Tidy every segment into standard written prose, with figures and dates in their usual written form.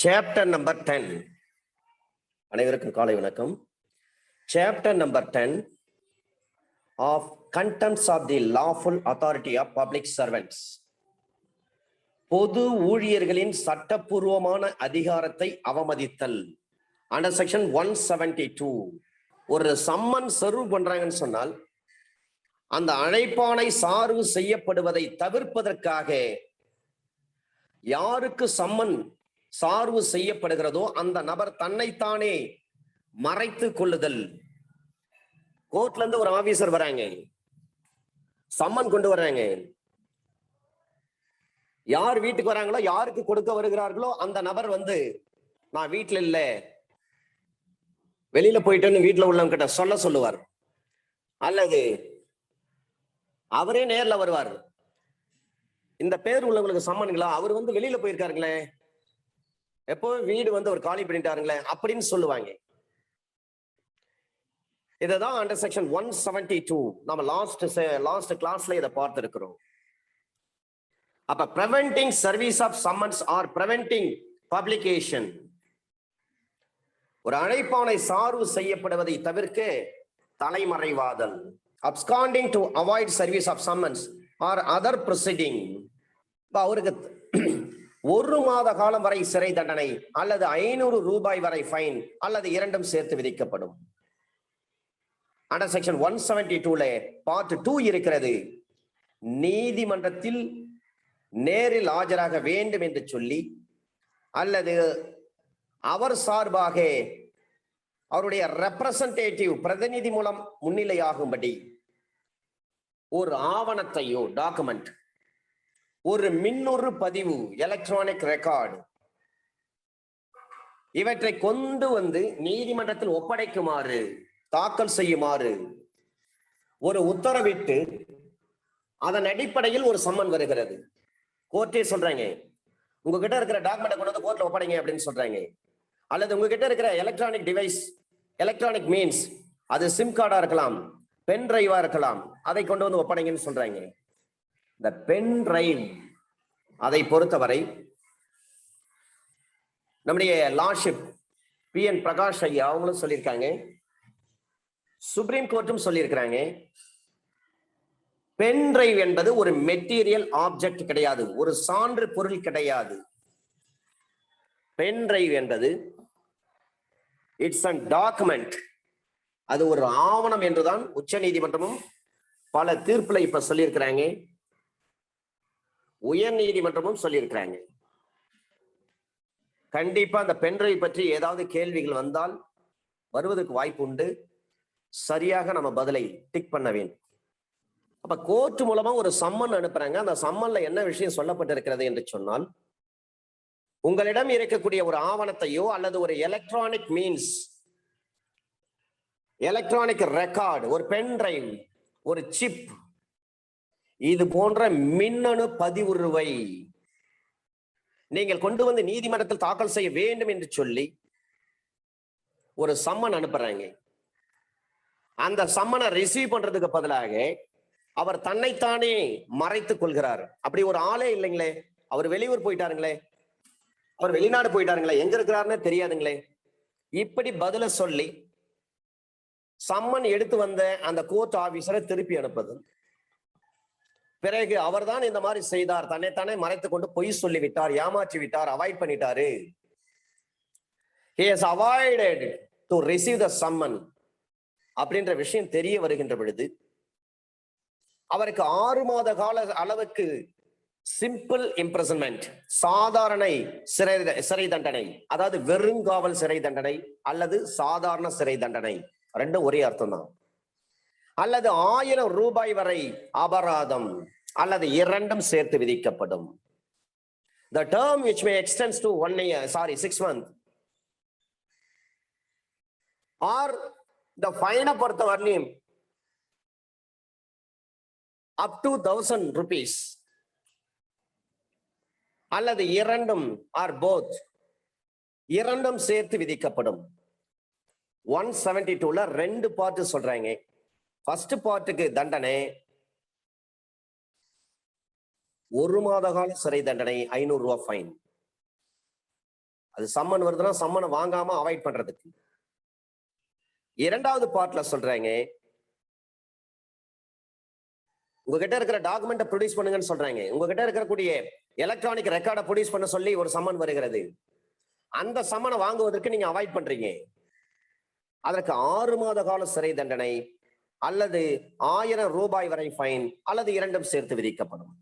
Chapter number 10. அனைவருக்கும் காலை வணக்கம். Chapter number 10 of contempts of the lawful authority of public servants. பொது ஊழியர்களின் சட்டப்பூர்வமான அதிகாரத்தை அவமதித்தல். Under section 172. ஒரு சம்மன் சர்வ் பண்றாங்கன்னு சொன்னால் அந்த அழைப்பானை சார்பு செய்யப்படுவதை தவிர்ப்பதற்காக யாருக்கு சம்மன் சார்பு செய்யப்படுகிறதோ அந்த நபர் தன்னைத்தானே மறைத்து கொள்ளுதல். கோர்ட்ல இருந்து ஒரு ஆபீசர் வராங்க, சம்மன் கொண்டு வர்றாங்க. யார் வீட்டுக்கு வராங்களோ, யாருக்கு கொடுக்க வருகிறார்களோ அந்த நபர் நான் வீட்டுல இல்ல, வெளியில போயிட்டேன்னு வீட்டுல உள்ளவங்க கிட்ட சொல்லுவார். அல்லது அவரே நேர்ல வருவார். இந்த பேர் உள்ளவங்களுக்கு சம்மன்களா, அவர் வெளியில போயிருக்காருங்களே, எப்போ வீடு ஒரு காலி பண்ணிட்டாருங்களே அப்படின்னு சொல்லுவாங்க. இததான் அண்டர் செக்ஷன் 172 நம்ம லாஸ்ட் கிளாஸ்ல இதை பார்த்திருக்கிறோம். அப்ப preventing service of summons or preventing publication, ஒரு அழைப்பானை சார்பு செய்யப்படுவதை தவிர்க்க தலைமறைவாதல். absconding to avoid service of summons or other proceeding, அவருக்கு 1 மாத காலம் வரை சிறை தண்டனை அல்லது 500 ரூபாய் வரை ஃபைன் அல்லது இரண்டும் சேர்த்து விதிக்கப்படும். அண்டர் செக்ஷன் 172ல பார்ட் 2 இருக்கிறது. நீதிமன்றத்தில் நேரில் ஆஜராக வேண்டும் என்று சொல்லி அல்லது அவர் சார்பாக அவருடைய ரெப்ரசன்டேட்டிவ் பிரதிநிதி மூலம் முன்னிலையாகும்படி ஒரு ஆவணத்தையோ டாக்குமெண்ட், ஒரு மின்னொரு பதிவு எலக்ட்ரானிக் ரெக்கார்டு, இவற்றை கொண்டு நீதிமன்றத்தில் ஒப்படைக்குமாறு தாக்கல் செய்யுமாறு ஒரு உத்தரவிட்டு அதன் அடிப்படையில் ஒரு சம்மன் வருகிறது. கோர்ட்டே சொல்றாங்க, உங்ககிட்ட இருக்கிற டாக்குமெண்ட் கொண்டு கோர்ட்ல ஒப்படைங்க அப்படின்னு சொல்றாங்க. அல்லது உங்ககிட்ட இருக்கிற எலக்ட்ரானிக் டிவைஸ், எலக்ட்ரானிக் மீன்ஸ், அது சிம் கார்டா இருக்கலாம், பென் டிரைவா இருக்கலாம், அதை கொண்டு ஒப்படைங்கன்னு சொல்றாங்க. இந்த பென் டிரைவ் அதை பொறுத்தவரை நம்முடைய லார்ட்ஷிப் PN பிரகாஷ் ஐயா அவங்களும் சொல்லியிருக்காங்க, சுப்ரீம் கோர்ட்டும் சொல்லியிருக்கிறாங்க, பென் டிரைவ் என்பது ஒரு மெட்டீரியல் ஆப்ஜெக்ட் கிடையாது, ஒரு சான்று பொருள் கிடையாது. பென் டிரைவ் என்பது இட்ஸ் அ டாக்குமெண்ட், அது ஒரு ஆவணம் என்றுதான் உச்ச நீதிமன்றமும் பல தீர்ப்புல இப்ப சொல்லியிருக்கிறாங்க, உயர் நீதிமன்றமும் சொல்லியிருக்கிறாங்க. கண்டிப்பா அந்த பென்ட்ரைவ் பற்றி ஏதாவது கேள்விகள் வந்தால் வருவதற்கு வாய்ப்பு உண்டு. சரியாக நம்ம பதிலை டிக் பண்ண வேண்டும். அப்ப கோர்ட் மூலமா ஒரு சம்மன் அனுப்புறாங்க. அந்த சம்மன்ல என்ன விஷயம் சொல்லப்பட்டிருக்கிறது என்று சொன்னால், உங்களிடம் இருக்கக்கூடிய ஒரு ஆவணத்தையோ அல்லது ஒரு எலக்ட்ரானிக் மீன்ஸ், எலக்ட்ரானிக் ரெக்கார்டு, ஒரு பென் டிரைவ், ஒரு சிப், இது போன்ற மின்னணு பதிவுருவை நீங்கள் கொண்டு நீதிமன்றத்தில் தாக்கல் செய்ய வேண்டும் என்று சொல்லி ஒரு சம்மன் அனுப்புறாங்க. அந்த சம்மனை ரிசீவ் பண்றதுக்கு பதிலாக அவர் தன்னைத்தானே மறைத்துக் கொள்கிறார். அப்படி ஒரு ஆளே இல்லைங்களே, அவர் வெளியூர் போயிட்டாருங்களே, அவர் வெளிநாடு போயிட்டாருங்களே, எங்க இருக்கிறாருன்னு தெரியாதுங்களே, இப்படி பதில சொல்லி சம்மன் எடுத்து வந்த அந்த கோர்ட் ஆபீசரை திருப்பி அனுப்புது. பிறகு அவர்தான் இந்த மாதிரி செய்தார், தன்னைத்தானே மறைத்துக் கொண்டு பொய் சொல்லிவிட்டார், ஏமாற்றி விட்டார், அவாய்ட் பண்ணிட்டாரு, he has avoided to receive the summon அப்படின்ற விஷயம் தெரிய வருகின்ற பொழுது அவருக்கு 6 மாத கால அளவுக்கு சிம்பிள் இம்ப்ரிசன்மெண்ட், சாதாரண சிறை தண்டனை, அதாவது வெறுங்காவல் சிறை தண்டனை அல்லது சாதாரண சிறை தண்டனை, ரெண்டும் ஒரே அர்த்தம் தான், அல்லது 1000 ரூபாய் வரை அபராதம் அல்லது இரண்டும் சேர்த்து விதிக்கப்படும். The term which may extend to 6 months or the fine பொறுத்தவரையிலும் up to 1000 rupees அல்லது இரண்டும் or both, இரண்டும் சேர்த்து விதிக்கப்படும். 172ல 2 பார்ட் சொல்றாங்க. ஃபர்ஸ்ட் பார்ட்டுக்கு தண்டனை 1 மாத கால சிறை தண்டனை, 500 ரூபாய் ஃபைன். அது சம்மன் வருதுன்னா சம்மனை வாங்காம அவாய்ட் பண்றதுக்கு. இரண்டாவது பார்ட்ல சொல்றாங்க, உங்ககிட்ட இருக்கிற டாக்குமெண்ட்டை ப்ரொடியூஸ் பண்ணுங்கன்னு சொல்றாங்க. உங்ககிட்ட இருக்கக்கூடிய எலக்ட்ரானிக் ரெக்கார்டை ப்ரொடியூஸ் பண்ண சொல்லி ஒரு சம்மன் வருகிறது. அந்த சம்மனை வாங்குவதற்கு நீங்க அவாய்ட் பண்றீங்க. அதற்கு 6 மாத கால சிறை தண்டனை அல்லது 1000 ரூபாய் வரை ஃபைன் அல்லது இரண்டும் சேர்த்து விதிக்கப்படும்.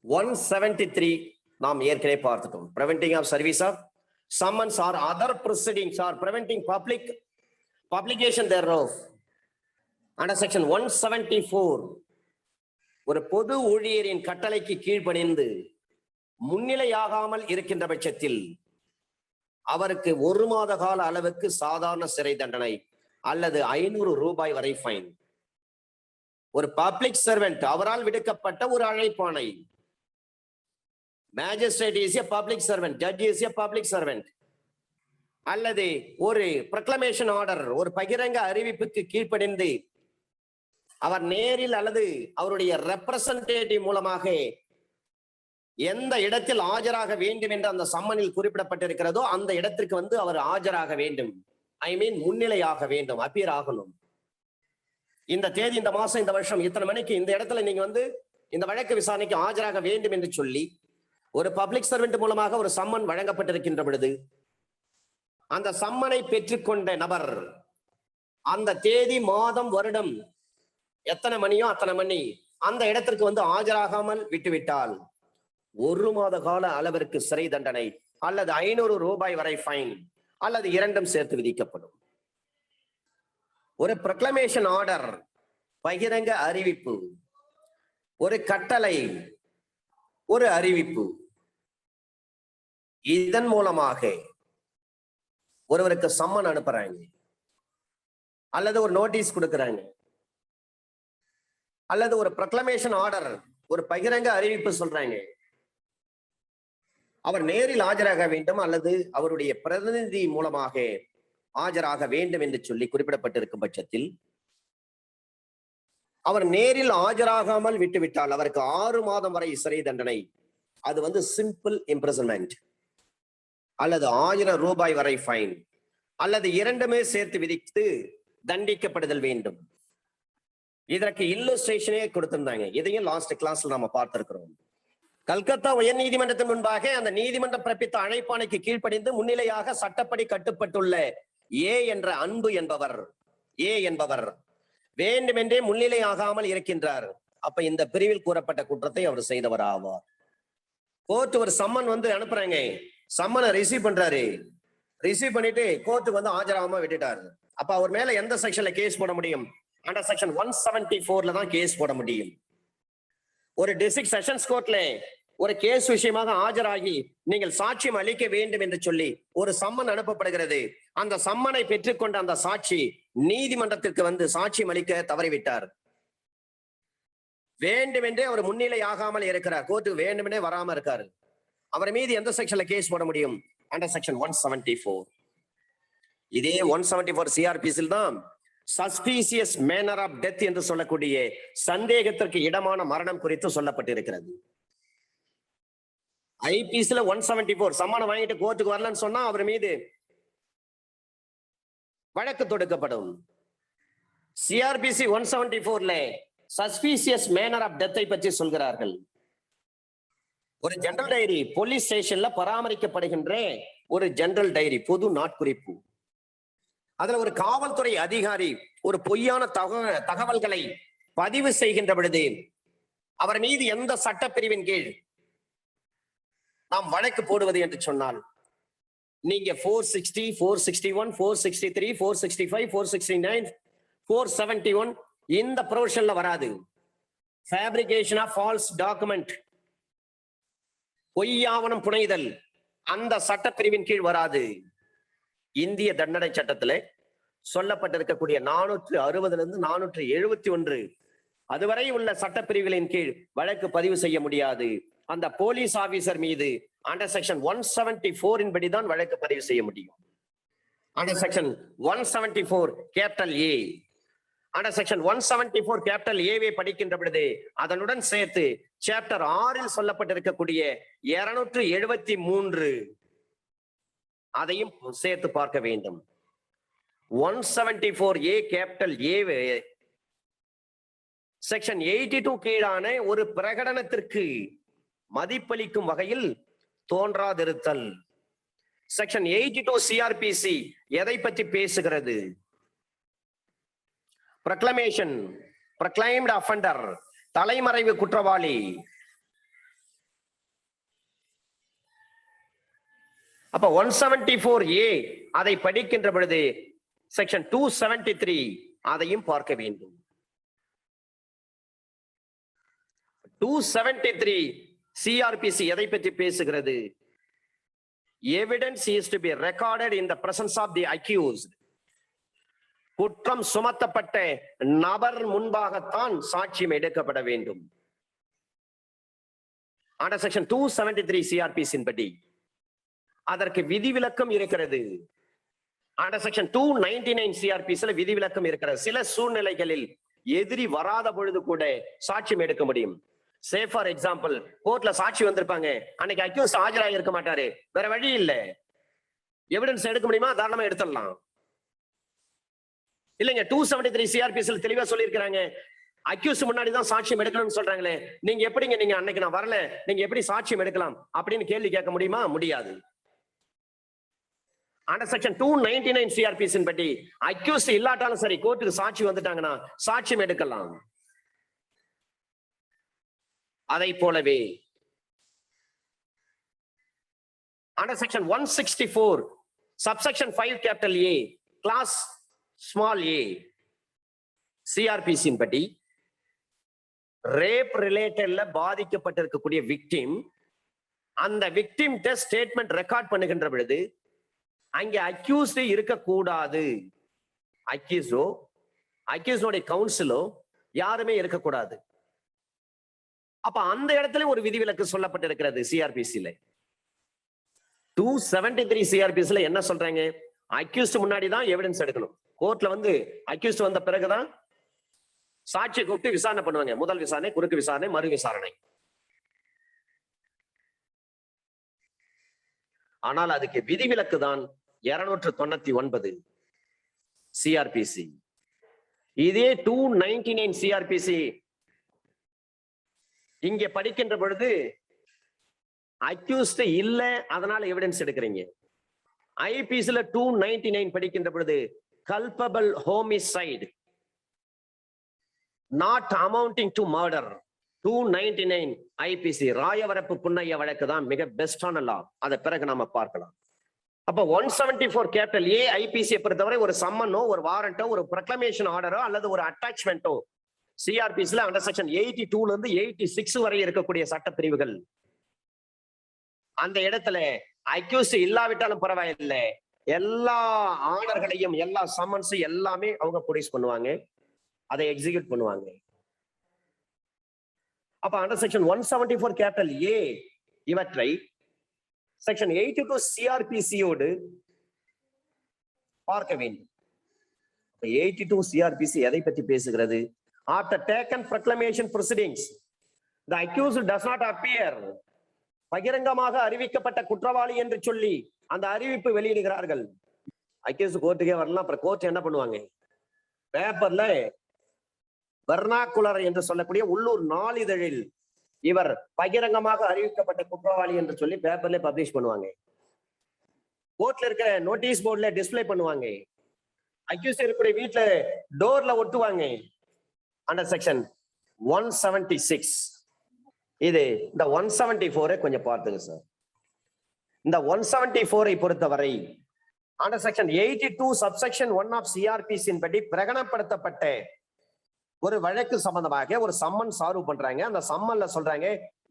173 நாம் ஏற்கனவே பார்த்துட்டோம். preventing of service of summons or other proceedings or preventing publication thereof under section 174. ஒரு பொது ஊழியரின் கட்டளைக்கு கீழ்ப்பணிந்து முன்னிலையாகாமல் இருக்கின்ற பட்சத்தில் அவருக்கு 1 மாத கால அளவுக்கு சாதாரண சிறை தண்டனை அல்லது 500 ரூபாய் வரை ஃபைன். ஒரு பப்ளிக் சர்வெண்ட், அவரால் விடுக்கப்பட்ட ஒரு அழைப்பாணை. Magistrate is a public servant, judge is a public servant. அல்லது ஒரு ப்ரொக்ளமேஷன் ஆர்டர், ஒரு பகிரங்க அறிவிப்புக்கு கீழ்ப்படிந்து அவர் நேரில் அல்லது அவருடைய ரெப்ரசன்டேட்டிவ் மூலமாக எந்த இடத்தில் ஆஜராக வேண்டும் என்று அந்த சம்மனில் குறிப்பிடப்பட்டிருக்கிறதோ அந்த இடத்திற்கு அவர் ஆஜராக வேண்டும். முன்னிலையாக வேண்டும், அப்பியர் ஆகணும். இந்த தேதி, இந்த மாசம், இந்த வருஷம், இத்தனை மணிக்கு இந்த இடத்துல நீங்க இந்த வழக்கு விசாரணைக்கு ஆஜராக வேண்டும் என்று சொல்லி ஒரு பப்ளிக் சர்வெண்ட் மூலமாக ஒரு சம்மன் வழங்கப்பட்டிருக்கின்ற பொழுது அந்த சம்மனை பெற்றுக்கொண்ட நபர் அந்த தேதி, மாதம், வருடம் எத்தனை மணியோ அத்தனை மணி அந்த இடத்திற்கு ஆஜராகாமல் விட்டுவிட்டால் 1 மாத கால அளவிற்கு சிறை தண்டனை அல்லது 500 ரூபாய் வரை ஃபைன் அல்லது இரண்டும் சேர்த்து விதிக்கப்படும். ஒரு ப்ரொக்ளமேஷன் ஆர்டர், பகிரங்க அறிவிப்பு, ஒரு கட்டளை, ஒரு அறிவிப்பு, இதன் மூலமாக ஒருவருக்கு சம்மன் அனுப்புறாங்க அல்லது ஒரு நோட்டீஸ் கொடுக்கறாங்க அல்லது ஒரு ப்ரொக்ளமேஷன் ஆர்டர், ஒரு பகிரங்க அறிவிப்பு சொல்றாங்க. அவர் நேரில் ஆஜராக வேண்டும் அல்லது அவருடைய பிரதிநிதி மூலமாக ஆஜராக வேண்டும் என்று சொல்லி குறிப்பிடப்பட்டிருக்கும் பட்சத்தில் அவர் நேரில் ஆஜராகாமல் விட்டுவிட்டால் அவருக்கு 6 மாதம் வரை சிறை தண்டனை, அது சிம்பிள் இம்ப்ரிசன்மெண்ட் அல்லது 1000 ரூபாய் வரை ஃபைன் அல்லது இரண்டுமே சேர்த்து விதித்து தண்டிக்கப்படுதல் வேண்டும். இதற்கு இல்லுஸ்ட்ரேஷனே கொடுத்திருந்தாங்க. இதையும் லாஸ்ட் கிளாஸ்ல நாம பார்த்திருக்கிறோம். கல்கத்தா உயர் நீதிமன்றத்தின் முன்பாக அந்த நீதிமன்றம் பிறப்பித்த அழைப்பாணைக்கு கீழ்ப்படிந்து முன்னிலையாக சட்டப்படி கட்டுப்பட்டுள்ள ஏ என்பவர் வேண்டுமென்றே முன்னிலை ஆகாமல் இருக்கின்றார். அப்ப இந்த பிரிவில் கூறப்பட்ட குற்றத்தை அவர் செய்தவர் ஆவார். கோர்ட் ஒரு சம்மன் அனுப்புறாங்க, சம்மனை ரிசீவ் பண்றாரு, ரிசீவ் பண்ணிட்டு கோர்ட்டுக்கு ஆஜராகாம விட்டுட்டாரு. அப்ப அவர் மேல எந்த செக்ஷன்ல கேஸ் போட முடியும்? அண்டர் செக்ஷன் 174 தான் கேஸ் போட முடியும். ஒரு டிஸ்ட்ரிக்ட் செஷன்ஸ் கோர்ட்ல ஒரு கேஸ் விஷயமாக ஆஜராகி நீங்கள் சாட்சியம் அளிக்க வேண்டும் என்று சொல்லி ஒரு சம்மன் அனுப்பப்படுகிறது. அந்த சம்மனை பெற்றுக்கொண்ட அந்த சாட்சி நீதிமன்றத்திற்கு சாட்சியம் அளிக்க தவறிவிட்டார். வேண்டுமென்றே அவர் முன்னிலை ஆகாமல் இருக்கிறார், கோர்ட்டுக்கு வேண்டுமென்றே வராம இருக்காரு. அவர் மீது எந்த செக்ஷன்ல கேஸ் போட முடியும்? Under section 174. இதே 174 சிஆர்பிசில் தான் சஸ்பீசியஸ் மேனர் ஆஃப் டெத் என்று சொல்லக்கூடிய சந்தேகத்திற்கு இடமான மரணம் குறித்து சொல்லப்பட்டிருக்கிறது. ஐபிசில 174 சம்மனை வாங்கிட்டு கோர்ட்டுக்கு வரலன்னு சொன்னா அவர் மீது வழக்கு தொடுக்கப்படும். சிஆர்பிசி 174ல சஸ்பீசியஸ் மேனர் ஆஃப் டெத்தை பற்றி சொல்கிறார்கள். ஒரு ஜெனரல் டைரி போலீஸ் ஸ்டேஷன்ல பராமரிக்கப்படுகின்ற ஒரு ஜெனரல் டைரி, பொது நாட்குறிப்பு. அதுல ஒரு காவல்துறை அதிகாரி ஒரு பொய்யான தகவல்களை பதிவு செய்கின்ற பொழுது அவர் மீது எந்த சட்டப்பிரிவின் கீழ் நாம் வழக்கு போடுவது என்று சொன்னால் நீங்க 460, 461, 463, 465, 469, 471 இந்த ப்ரொவிஷன்ல வராது. ஃபேப்ரிகேஷன் ஆஃப் ஃபால்ஸ் டாக்குமெண்ட், பொய்யாவணம் புனைதல், அந்த சட்டப்பிரிவின் கீழ் வராது. இந்திய தண்டனை சட்டத்துல சொல்லப்பட்டிருக்கக்கூடிய 460 471 அதுவரை உள்ள சட்டப்பிரிவுகளின் கீழ் வழக்கு பதிவு செய்ய முடியாது. அந்த போலீஸ் ஆபீசர் மீது அண்டர் செக்ஷன் 174 படிதான் வழக்கு பதிவு செய்ய முடியும். Under section 174 capital A, under section 174 capital ஏவை படிக்கின்ற பொழுது அதனுடன் சேர்த்து சாப்டர் 6 சொல்லப்பட்டிருக்கக்கூடிய 273 அதையும் சேர்த்து பார்க்க வேண்டும். 174A கேபிட்டல் ஏ செக்ஷன் 82 கீழான ஒரு பிரகடனத்திற்கு மதிப்பளிக்கும் வகையில் தோன்றாதிருத்தல். செக்ஷன் 82 சிஆர்பிசி எதை பற்றி பேசுகிறது? ப்ரொக்ளமேஷன், ப்ரொக்ளைம்டு அஃபெண்டர், தலைமறைவு குற்றவாளி. அப்ப 174A அதை படிக்கின்ற பொழுது செக்ஷன் 273 அதையும் பார்க்க வேண்டும். 273 சிஆர்பிசி எதை பற்றி பேசுகிறது? Evidence is to be recorded in the presence of the accused. குற்றம் சுமத்தப்பட்ட நபர் முன்பாகத்தான் சாட்சியம் எடுக்கப்பட வேண்டும். அண்டர் செக்ஷன் 273 சிஆர்பிசி படி அதற்கு விதிவிலக்கம் இருக்கிறது. அண்டர் செக்ஷன் 299 சிஆர்பிசில விதிவிலக்கம் இருக்கிறது. சில சூழ்நிலைகளில் எதிரி வராத பொழுது கூட சாட்சியம் எடுக்க முடியும். சே ஃபார் எக்ஸாம்பிள், கோர்ட்ல சாட்சி வந்திருப்பாங்க, அன்னைக்கு அக்யூஸ்ட் ஆஜராகி இருக்க மாட்டாரு, வேற வழி இல்ல, எவிடன்ஸ் எடுக்க முடியுமா? தாராளமா எடுத்துடலாம். இல்லைங்க, 273 சிஆர்பிசில தெளிவா சொல்லி இருக்கிறாங்க, அக்யூஸ்ட் முன்னாடி தான் சாட்சியம் எடுக்கணும்னு சொல்றாங்களே, நீங்க எப்படிங்க, நீங்க அன்னைக்கு நான் வரல, நீங்க எப்படி சாட்சியம் எடுக்கலாம் அப்படின்னு கேள்வி கேட்க முடியுமா? முடியாது. அண்டர் செக்ஷன் 299 சிஆர்பிசி படி அக்யூஸ்ட் இல்லாட்டாலும் சரி, கோர்ட்டுக்கு சாட்சி வந்துட்டாங்கன்னா சாட்சியம் எடுக்கலாம். அதை போலவே under section 164 subsection 5 capital A clause small A CRPC படி ரேப் ரிலேட்டட்ல பாதிக்கப்பட்டிருக்கக்கூடிய விக்டிம் அந்த விக்டிம் ஸ்டேட்மெண்ட் ரெக்கார்ட் பண்ணுகின்ற பொழுது அங்க அக்யூஸ்ட் இருக்கக்கூடாது. அக்யூஸ்டோட கவுன்சிலோ யாருமே இருக்கக்கூடாது. அப்ப அந்த இடத்துல ஒரு விதிவிலக்கு சொல்லப்பட்டிருக்கிறது சிஆர்பிசில. 273 சிஆர்பிசில என்ன சொல்றாங்க? அக்யூஸ்ட் முன்னாடி தான் எவிடன்ஸ் எடுக்கணும். கோர்ட்ல வந்து அக்யூஸ்ட் வந்த பிறகுதான் சாட்சியை கூப்பிட்டு விசாரணை பண்ணுவாங்க. முதல் விசாரணை, குறுக்கு விசாரணை, மறு விசாரணை. ஆனால் அதுக்கு விதிவிலக்கு தான் 299 சிஆர்பிசி. இதே 299 சிஆர்பிசி இங்க படிக்கின்ற பொழுது அக்யூஸ்ட் இல்ல, அதனால எவிடன்ஸ் எடுக்கிறீங்க. ஐபிசில 299 படிக்கின்ற பொழுது culpable homicide not amounting to murder. 299 IPC Rayavarapu Punnayya வழக்கு தான் மிக பெஸ்டான லா. அதை பிறகு நாம பார்க்கலாம். அப்ப 174 கேபிட்டல் ஏ ஐபிசியை பொறுத்தவரை ஒரு சம்மனோ, ஒரு வாரண்டோ, ஒரு ப்ரொக்ளமேஷன் ஆர்டரோ அல்லது ஒரு அட்டாச்மெண்டோ சிஆர்பிசில அண்டர் செக்ஷன் 82 இருந்து 86 வரை இருக்கக்கூடிய சட்ட பிரிவுகள். அந்த இடத்துல அக்யூஸ்ட் இல்லாவிட்டாலும் பரவாயில்லை, எல்லா ஆர்டர்களையும், எல்லா சம்மன்ஸ் எல்லாமே அவங்க ப்ரொடியூஸ் பண்ணுவாங்க, அதை எக்ஸிக்யூட் பண்ணுவாங்க. அப்ப அண்டர் செக்ஷன் 174 கேபிட்டல் ஏ இவற்றை செக்ஷன் 82 சிஆர்பிசியோடு பார்க்க வேண்டும். 82 சிஆர்பிசி எதை பற்றி பேசுகிறது? After taken proclamation proceedings, the accused does not appear. பகிரங்கமாக அறிவிக்கப்பட்ட குற்றவாளி என்று சொல்லி அந்த அறிவிப்பு வெளியிடுகிறார்கள். அக்யூஸ்ட் கோர்ட்டுக்கே வரலாம். அப்புறம் கோர்ட் என்ன பண்ணுவாங்க? பேப்பர்ல வெர்னாகுலர் என்று சொல்லக்கூடிய உள்ளூர் நாளிதழில் இவர் பகிரங்கமாக அறிவிக்கப்பட்ட குற்றவாளி என்று சொல்லி பேப்பர்ல பப்ளிஷ் பண்ணுவாங்க. கோர்ட்ல இருக்கிற நோட்டீஸ் போர்ட்ல டிஸ்பிளே பண்ணுவாங்க. அக்யூஸ்ட் இருக்கக்கூடிய வீட்டுல டோர்ல ஒட்டுவாங்க. அண்டர் செக்ஷன் 176 இது இந்த 174 கொஞ்சம் பார்த்துங்க சார். இந்த 174 பொறுத்தவரை under section 82 subsection 1 of CRPC படி பிரகடனப்படுத்தப்பட்ட ஒரு வழக்கு சம்பந்தமாக ஒரு சம்மன் சார்வ் பண்றாங்க. அந்த சம்மன்ல சொல்றாங்க,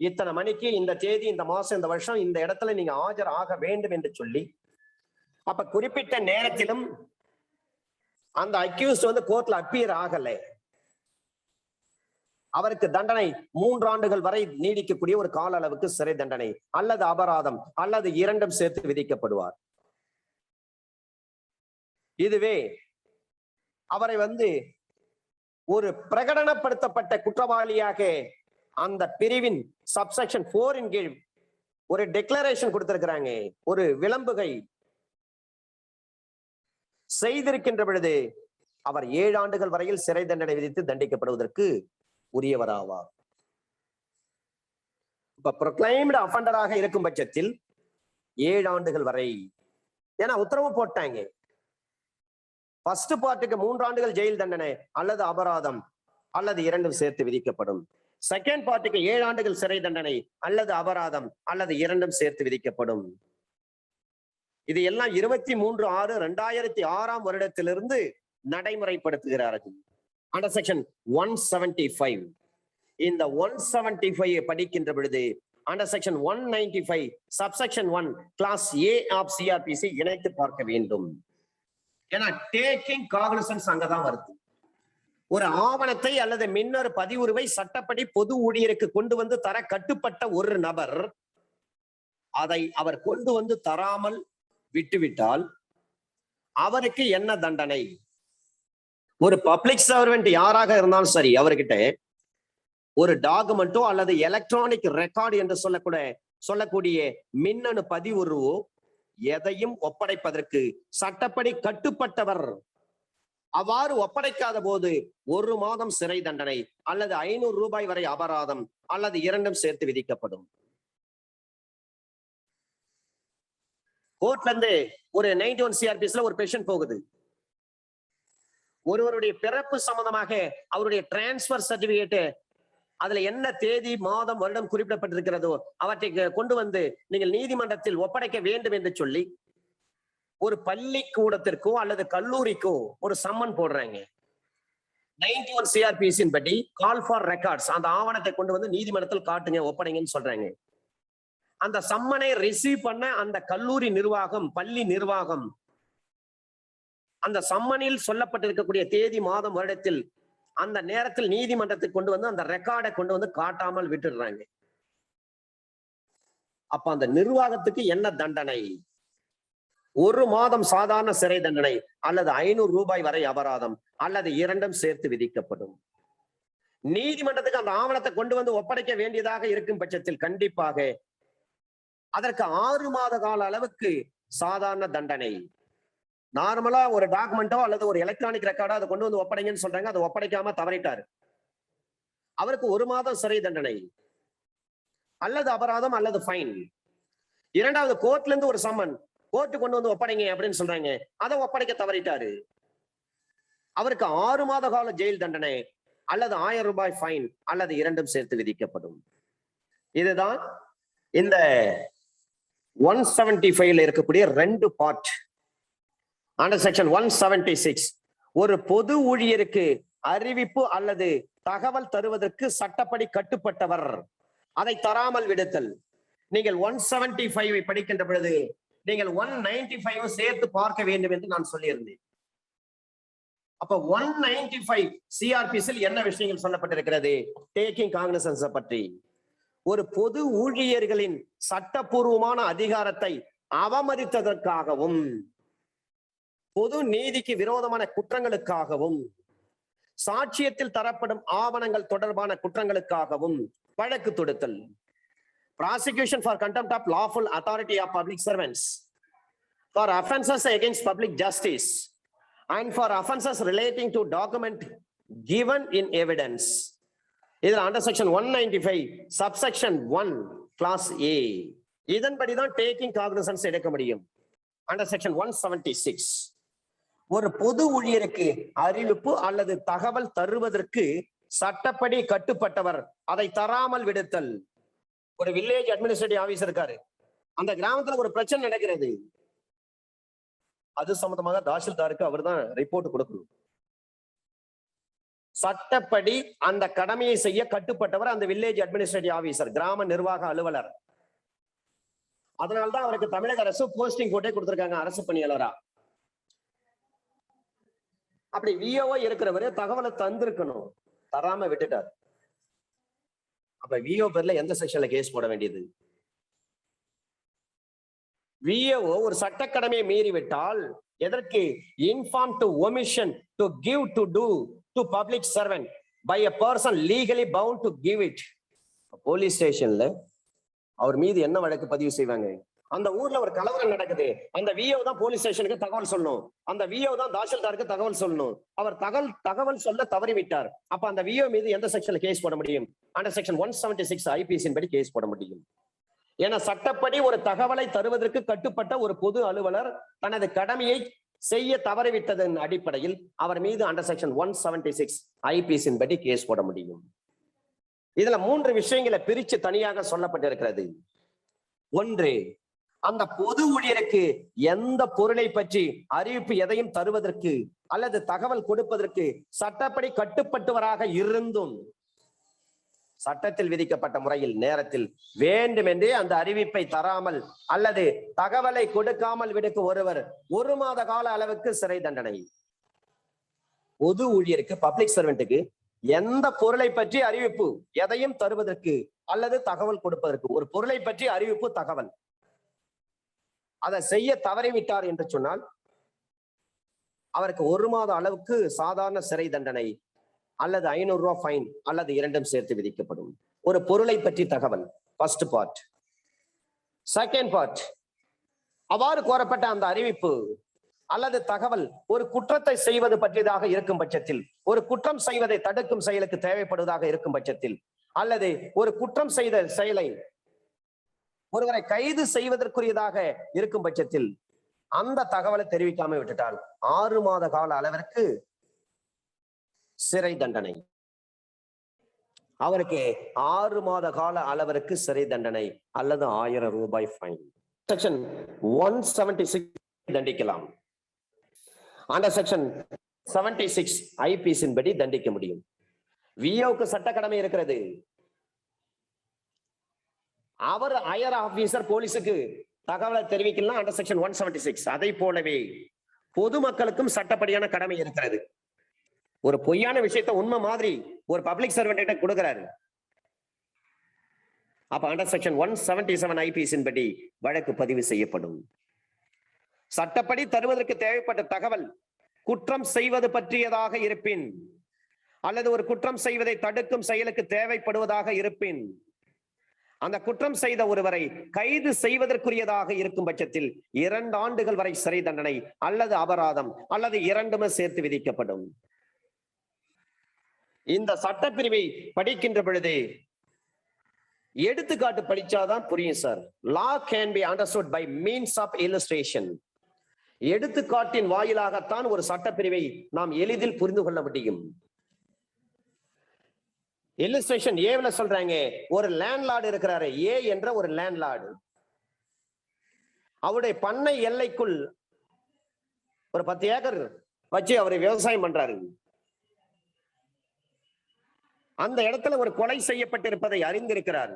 இத்தனை மணிக்கு இந்த தேதி, இந்த மாசம், இந்த வருஷம் இந்த இடத்துல நீங்க ஆஜர் ஆக வேண்டும் என்று சொல்லி, அப்ப குறிப்பிட்ட நேரத்திலும் அந்த அக்யூஸ்ட் வந்து கோர்ட்ல அப்பியர் ஆகலை, அவருக்கு தண்டனை 3 ஆண்டுகள் வரை நீடிக்கக்கூடிய ஒரு கால அளவுக்கு சிறை தண்டனை அல்லது அபராதம் அல்லது இரண்டும் சேர்த்து விதிக்கப்படுவார். இதுவே அவரை வந்து ஒரு பிரகடனப்படுத்தப்பட்ட குற்றவாளியாக அந்த பிரிவின் சப்செக்ஷன் 4 கீழ் ஒரு டிக்ளரேஷன் கொடுத்திருக்கிறாங்க, ஒரு விளம்புகை செய்திருக்கின்ற பொழுது அவர் 7 ஆண்டுகள் வரையில் சிறை தண்டனை விதித்து தண்டிக்கப்படுவதற்கு உரியவராவார். இப்ப ப்ரொக்ளைம்டு அஃபண்டராக இருக்கும் பட்சத்தில் 7 ஆண்டுகள் வரை, ஏன்னா உத்தரவு போட்டாங்க. ஃபர்ஸ்ட் பார்ட்டுக்கு 3 ஆண்டுகள் ஜெயில் தண்டனை அல்லது அபராதம் அல்லது இரண்டும் சேர்த்து விதிக்கப்படும். செகண்ட் பார்ட்டுக்கு 7 ஆண்டுகள் சிறை தண்டனை அல்லது அபராதம் அல்லது இரண்டும் சேர்த்து விதிக்கப்படும். இது எல்லாம் 23/6/2006 வருடத்திலிருந்து நடைமுறைப்படுத்துகிறார்கள். Under section 175. இந்த 175 படிக்கின்ற பொழுது under section 195 subsection 1 clause A of CRPC இணைத்து பார்க்க வேண்டும். ஏன்னா டேக்கிங் காக்னிசன்ஸ் அங்கதான் வருது. ஒரு ஆவணத்தை அல்லது மின்னொரு பதிவுரிவை சட்டப்படி பொது ஊழியருக்கு கொண்டு வந்து தர கட்டுப்பட்ட ஒரு நபர் அதை அவர் கொண்டு வந்து தராமல் விட்டுவிட்டால் அவருக்கு என்ன தண்டனை? ஒரு பப்ளிக் சர்வெண்ட் யாராக இருந்தாலும் சரி, அவர்கிட்ட ஒரு டாக்குமெண்டோ அல்லது எலக்ட்ரானிக் ரெக்கார்டு என்று சொல்லக்கூடிய மின்னணு பதிவுருவோ எதையும் ஒப்படைப்பதற்கு சட்டப்படி கட்டுப்பட்டவர். அவ்வாறு ஒப்படைக்காத போது 1 மாதம் சிறை தண்டனை அல்லது 500 ரூபாய் வரை அபராதம் அல்லது இரண்டும் சேர்த்து விதிக்கப்படும். கோர்ட்ல இருந்து ஒரு 91 CRPSல ஒரு பெஷன் போகுது. ஒருவருடைய பிறப்பு சம்பந்தமாக அவருடைய டிரான்ஸ்பர் சர்டிபிகேட், அதுல என்ன தேதி மாதம் வருடம் குறிப்பிடப்பட்டிருக்கிறதோ அவற்றை கொண்டு வந்து நீங்கள் நீதிமன்றத்தில் ஒப்படைக்க வேண்டும் என்று சொல்லி ஒரு பள்ளிக்கூடத்திற்கோ அல்லது கல்லூரிக்கோ ஒரு சம்மன் போடுறாங்க. 91 CRPS படி கால் ஃபார் ரெக்கார்ட்ஸ், அந்த ஆவணத்தை கொண்டு வந்து நீதிமன்றத்தில் காட்டுங்க, ஒப்படைங்கன்னு சொல்றாங்க. அந்த சம்மனை ரிசீவ் பண்ண அந்த கல்லூரி நிர்வாகம், பள்ளி நிர்வாகம் அந்த சம்மனில் சொல்லப்பட்டிருக்கக்கூடிய தேதி மாதம் வருடத்தில் அந்த நேரத்தில் நீதிமன்றத்துக்கு கொண்டு வந்து அந்த ரெக்கார்டை கொண்டு வந்து காட்டாமல் விட்டுடுறாங்க. அப்ப அந்த நிர்வாகத்துக்கு என்ன தண்டனை? 1 மாதம் சாதாரண சிறை தண்டனை அல்லது 500 ரூபாய் வரை அபராதம் அல்லது இரண்டும் சேர்த்து விதிக்கப்படும். நீதிமன்றத்துக்கு அந்த ஆவணத்தை கொண்டு வந்து ஒப்படைக்க வேண்டியதாக இருக்கும் பட்சத்தில் கண்டிப்பாக அதற்கு 6 மாத கால அளவுக்கு சாதாரண தண்டனை. நார்மலா ஒரு டாக்குமெண்டோ அல்லது ஒரு எலக்ட்ரானிக் ரெக்கார்டோ அதை கொண்டு வந்து ஒப்படைங்கன்னு சொல்றாங்க, அதை ஒப்படைக்காம தவறிட்டாரு, அவருக்கு 1 மாதம் சிறை தண்டனை அல்லது அபராதம் அல்லது ஃபைன். இரண்டாவது, கோர்ட்ல இருந்து ஒரு சம்மன், கோர்ட்டு கொண்டு வந்து ஒப்படைங்க அப்படின்னு சொல்றாங்க, அதை ஒப்படைக்க தவறிட்டாரு, அவருக்கு 6 மாத கால ஜெயில் தண்டனை அல்லது 1000 ரூபாய் ஃபைன் அல்லது இரண்டும் சேர்த்து விதிக்கப்படும். இதுதான் இந்த 175 இருக்கக்கூடிய 2 பார்ட். அண்டர் செக்ஷன் 176 ஒரு பொது ஊழியருக்கு அறிவிப்பு அல்லது தகவல் தருவதற்கு சட்டப்படி கட்டுப்பட்டவர், அதை தராமல் விடுத்தல். நீங்கள் 175 படிக்கின்ற பொழுது நீங்கள் 195 சேர்த்து பார்க்க வேண்டும் என்று நான் சொல்லியிருந்தேன். அப்ப 195 CRPSல் என்ன விஷயங்கள் சொல்லப்பட்டிருக்கிறது? டேக்கிங் காக்னிசன்ஸ் பற்றி. ஒரு பொது ஊழியர்களின் சட்டப்பூர்வமான அதிகாரத்தை அவமதித்ததற்காகவும் பொது நீதிக்கு விரோதமான குற்றங்களுக்காகவும் சாட்சியத்தில் தரப்படும் ஆவணங்கள் தொடர்பான குற்றங்களுக்காகவும் வழக்கு தொடுத்தல். Prosecution for contempt of lawful authority of public servants, for offences against public justice, and for offences relating to document given in evidence. இதில் under section 195 subsection 1 clause A இதன்படிதான் டேக்கிங் காக்னிசன்ஸ் எடுக்க முடியும். அண்டர் செக்ஷன் 176 ஒரு பொது ஊழியருக்கு அறிவிப்பு அல்லது தகவல் தருவதற்கு சட்டப்படி கட்டுப்பட்டவர், அதை தராமல் விடுத்தல். ஒரு வில்லேஜ் அட்மினிஸ்ட்ரேட்டிவ் ஆபீசர் இருக்காரு, அந்த கிராமத்துல ஒரு பிரச்சனை நடக்கிறது, அது சம்பந்தமாக தாசில்தாருக்கு அவர் தான் ரிப்போர்ட் கொடுக்கணும். சட்டப்படி அந்த கடமையை செய்ய கட்டுப்பட்டவர் அந்த வில்லேஜ் அட்மினிஸ்ட்ரேட்டிவ் ஆபீசர், கிராம நிர்வாக அலுவலர். அதனால்தான் அவருக்கு தமிழக அரசு போஸ்டிங் போட்டே கொடுத்திருக்காங்க, அரசு பணியாளரா. அப்படி விஓ இருக்கிறவரு தகவலை தந்திருக்கணும், தராம விட்டுட்டார். அப்ப விஓ பேர்ல எந்த செக்ஷன்ல கேஸ் போட வேண்டியது? விஓ ஒரு சட்ட கடமையை மீறி விட்டால் எதற்கு? Inform to omission to give to to to public servant by a person legally bound to give it. Police ஸ்டேஷன்ல அவர் மீது என்ன வழக்கு பதிவு செய்வாங்க? அந்த ஊர்ல ஒரு கலவரம் நடக்குது, அந்த விஓ தான் போலீஸ் ஸ்டேஷனுக்கு தகவல் சொல்லணும், அந்த விஓ தான் தாசில்தாருக்கு தகவல் சொல்லணும். அவர் தகவல் சொல்ல தவறிவிட்டார். அப்ப அந்த விஓ மீது எந்த செக்ஷன்ல கேஸ் போட முடியும்? அண்டர் செக்ஷன் 176 ஐபிசி படி கேஸ் போட முடியும். என சட்டப்படி ஒரு தகவலை தருவதற்கு கட்டுப்பட்ட ஒரு பொது அலுவலர் தனது கடமையை செய்ய தவறிவிட்டதன் அடிப்படையில் அவர் மீது அண்டர் செக்ஷன் 176 ஐபிசி படி கேஸ் போட முடியும். இதுல 3 விஷயங்களை பிரிச்சு தனியாக சொல்லப்பட்டிருக்கிறது. ஒன்று, அந்த பொது ஊழியருக்கு எந்த பொருளை பற்றி அறிவிப்பு எதையும் தருவதற்கு அல்லது தகவல் கொடுப்பதற்கு சட்டப்படி கட்டுப்பட்டவராக இருந்தும் சட்டத்தில் விதிக்கப்பட்ட முறையில் நேரத்தில் வேண்டுமென்றே அந்த அறிவிப்பை தராமல் அல்லது தகவலை கொடுக்காமல் விடுக்கும் ஒருவர் 1 மாத கால அளவுக்கு சிறை தண்டனை. பொது ஊழியருக்கு, பப்ளிக் சர்வெண்ட்டுக்கு எந்த பொருளை பற்றி அறிவிப்பு எதையும் தருவதற்கு அல்லது தகவல் கொடுப்பதற்கு, ஒரு பொருளை பற்றி அறிவிப்பு தகவல் அதை செய்ய தவறிவிட்டார் என்று சொன்னால் அவருக்கு 1 மாத அளவுக்கு சாதாரண சிறை தண்டனை அல்லது 500 ரூபாய் ஃபைன் அல்லது இரண்டும் சேர்த்து விதிக்கப்படும். ஒரு பொருளை பற்றி தகவல் ஃபர்ஸ்ட் பார்ட். செகண்ட் பார்ட், அவ்வாறு கோரப்பட்ட அந்த அறிவிப்பு அல்லது தகவல் ஒரு குற்றத்தை செய்வது பற்றியதாக இருக்கும் பட்சத்தில், ஒரு குற்றம் செய்வதை தடுக்கும் செயலுக்கு தேவைப்படுவதாக இருக்கும் பட்சத்தில், அல்லது ஒரு குற்றம் செய்த செயலை ஒருவரை கைது செய்வதற்குரியதாக இருக்கும் பட்சத்தில் அந்த தகவலை தெரிவிக்காமல் விட்டுட்டால் 6 மாத கால அளவிற்கு சிறை தண்டனை. அவருக்கு 6 மாத கால அளவிற்கு சிறை தண்டனை அல்லது 1000 ரூபாய் ஃபைன். செக்ஷன் 176 தண்டிக்கலாம். அந்த செக்ஷன் 76 ஐபிசி படி தண்டிக்க முடியும். விஓக்கு சட்ட கடமை இருக்கிறது. அவர் ஹையர் ஆபீசர் போலீஸுக்கு தகவலை தெரிவிக்கலாம் அண்டர் செக்ஷன் 176. அதை போலவே பொதுமக்களுக்கும் சட்டப்படியான கடமை இருக்கிறது. ஒரு பொய்யான விஷயத்தை உண்மை மாதிரி ஒரு பப்ளிக் சர்வெண்ட் கொடுக்கிறாரு, அப்ப அண்டர் செக்ஷன் 177 ஐபிசி படி வழக்கு பதிவு செய்யப்படும். சட்டப்படி தருவதற்கு தேவைப்பட்ட தகவல் குற்றம் செய்வது பற்றியதாக இருப்பின் அல்லது ஒரு குற்றம் செய்வதை தடுக்கும் செயலுக்கு தேவைப்படுவதாக இருப்பின், அந்த குற்றம் செய்த ஒருவரை கைது செய்வதற்குரியதாக இருக்கும் பட்சத்தில் 2 ஆண்டுகள் வரை சிறை தண்டனை அல்லது அபராதம் அல்லது இரண்டுமே சேர்த்து விதிக்கப்படும். இந்த சட்டப்பிரிவை படிக்கின்ற பொழுது எடுத்துக்காட்டு படிச்சாதான் புரியும் sir. Law can be understood by means of illustration. எடுத்துக்காட்டின் வாயிலாகத்தான் ஒரு சட்டப்பிரிவை நாம் எளிதில் புரிந்து கொள்ள முடியும். இல்லஸ்ட்ரேஷன் ஏவ்ல சொல்றாங்க, ஒரு லேண்ட்லார்டு இருக்கிறாரு, ஏ என்ற ஒரு லேண்ட்லார்டு. அவருடைய பண்ணை எல்லைக்குள் ஒரு 10 ஏக்கர் வச்சு அவர் விவசாயம் பண்றாரு. அந்த இடத்துல ஒரு கொலை செய்யப்பட்டிருப்பதை அறிந்திருக்கிறார்.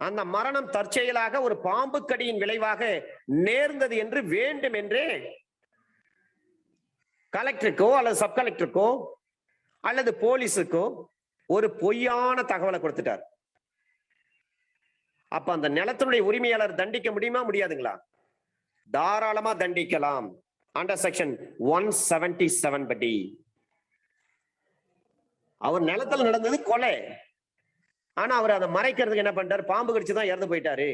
அந்த மரணம் தற்செயலாக ஒரு பாம்பு கடியின் விளைவாக நேர்ந்தது என்று வேண்டும் என்றே கலெக்டருக்கோ அல்லது சப் கலெக்டருக்கோ அல்லது போலீஸுக்கோ ஒரு பொய்யான தகவலை கொடுத்துட்டார். அப்ப அந்த நிலத்தினுடைய உரிமையாளர் தண்டிக்க முடியுமா, முடியாதுங்களா? தாராளமா தண்டிக்கலாம். அண்டர் செக்ஷன் 177 படி அவர் நிலத்தில் நடந்தது கொலை, ஆனா அவர் அதை மறைக்கிறதுக்கு என்ன பண்ணிட்டாரு, பாம்பு கடிச்சுதான் இறந்து போயிட்டாரு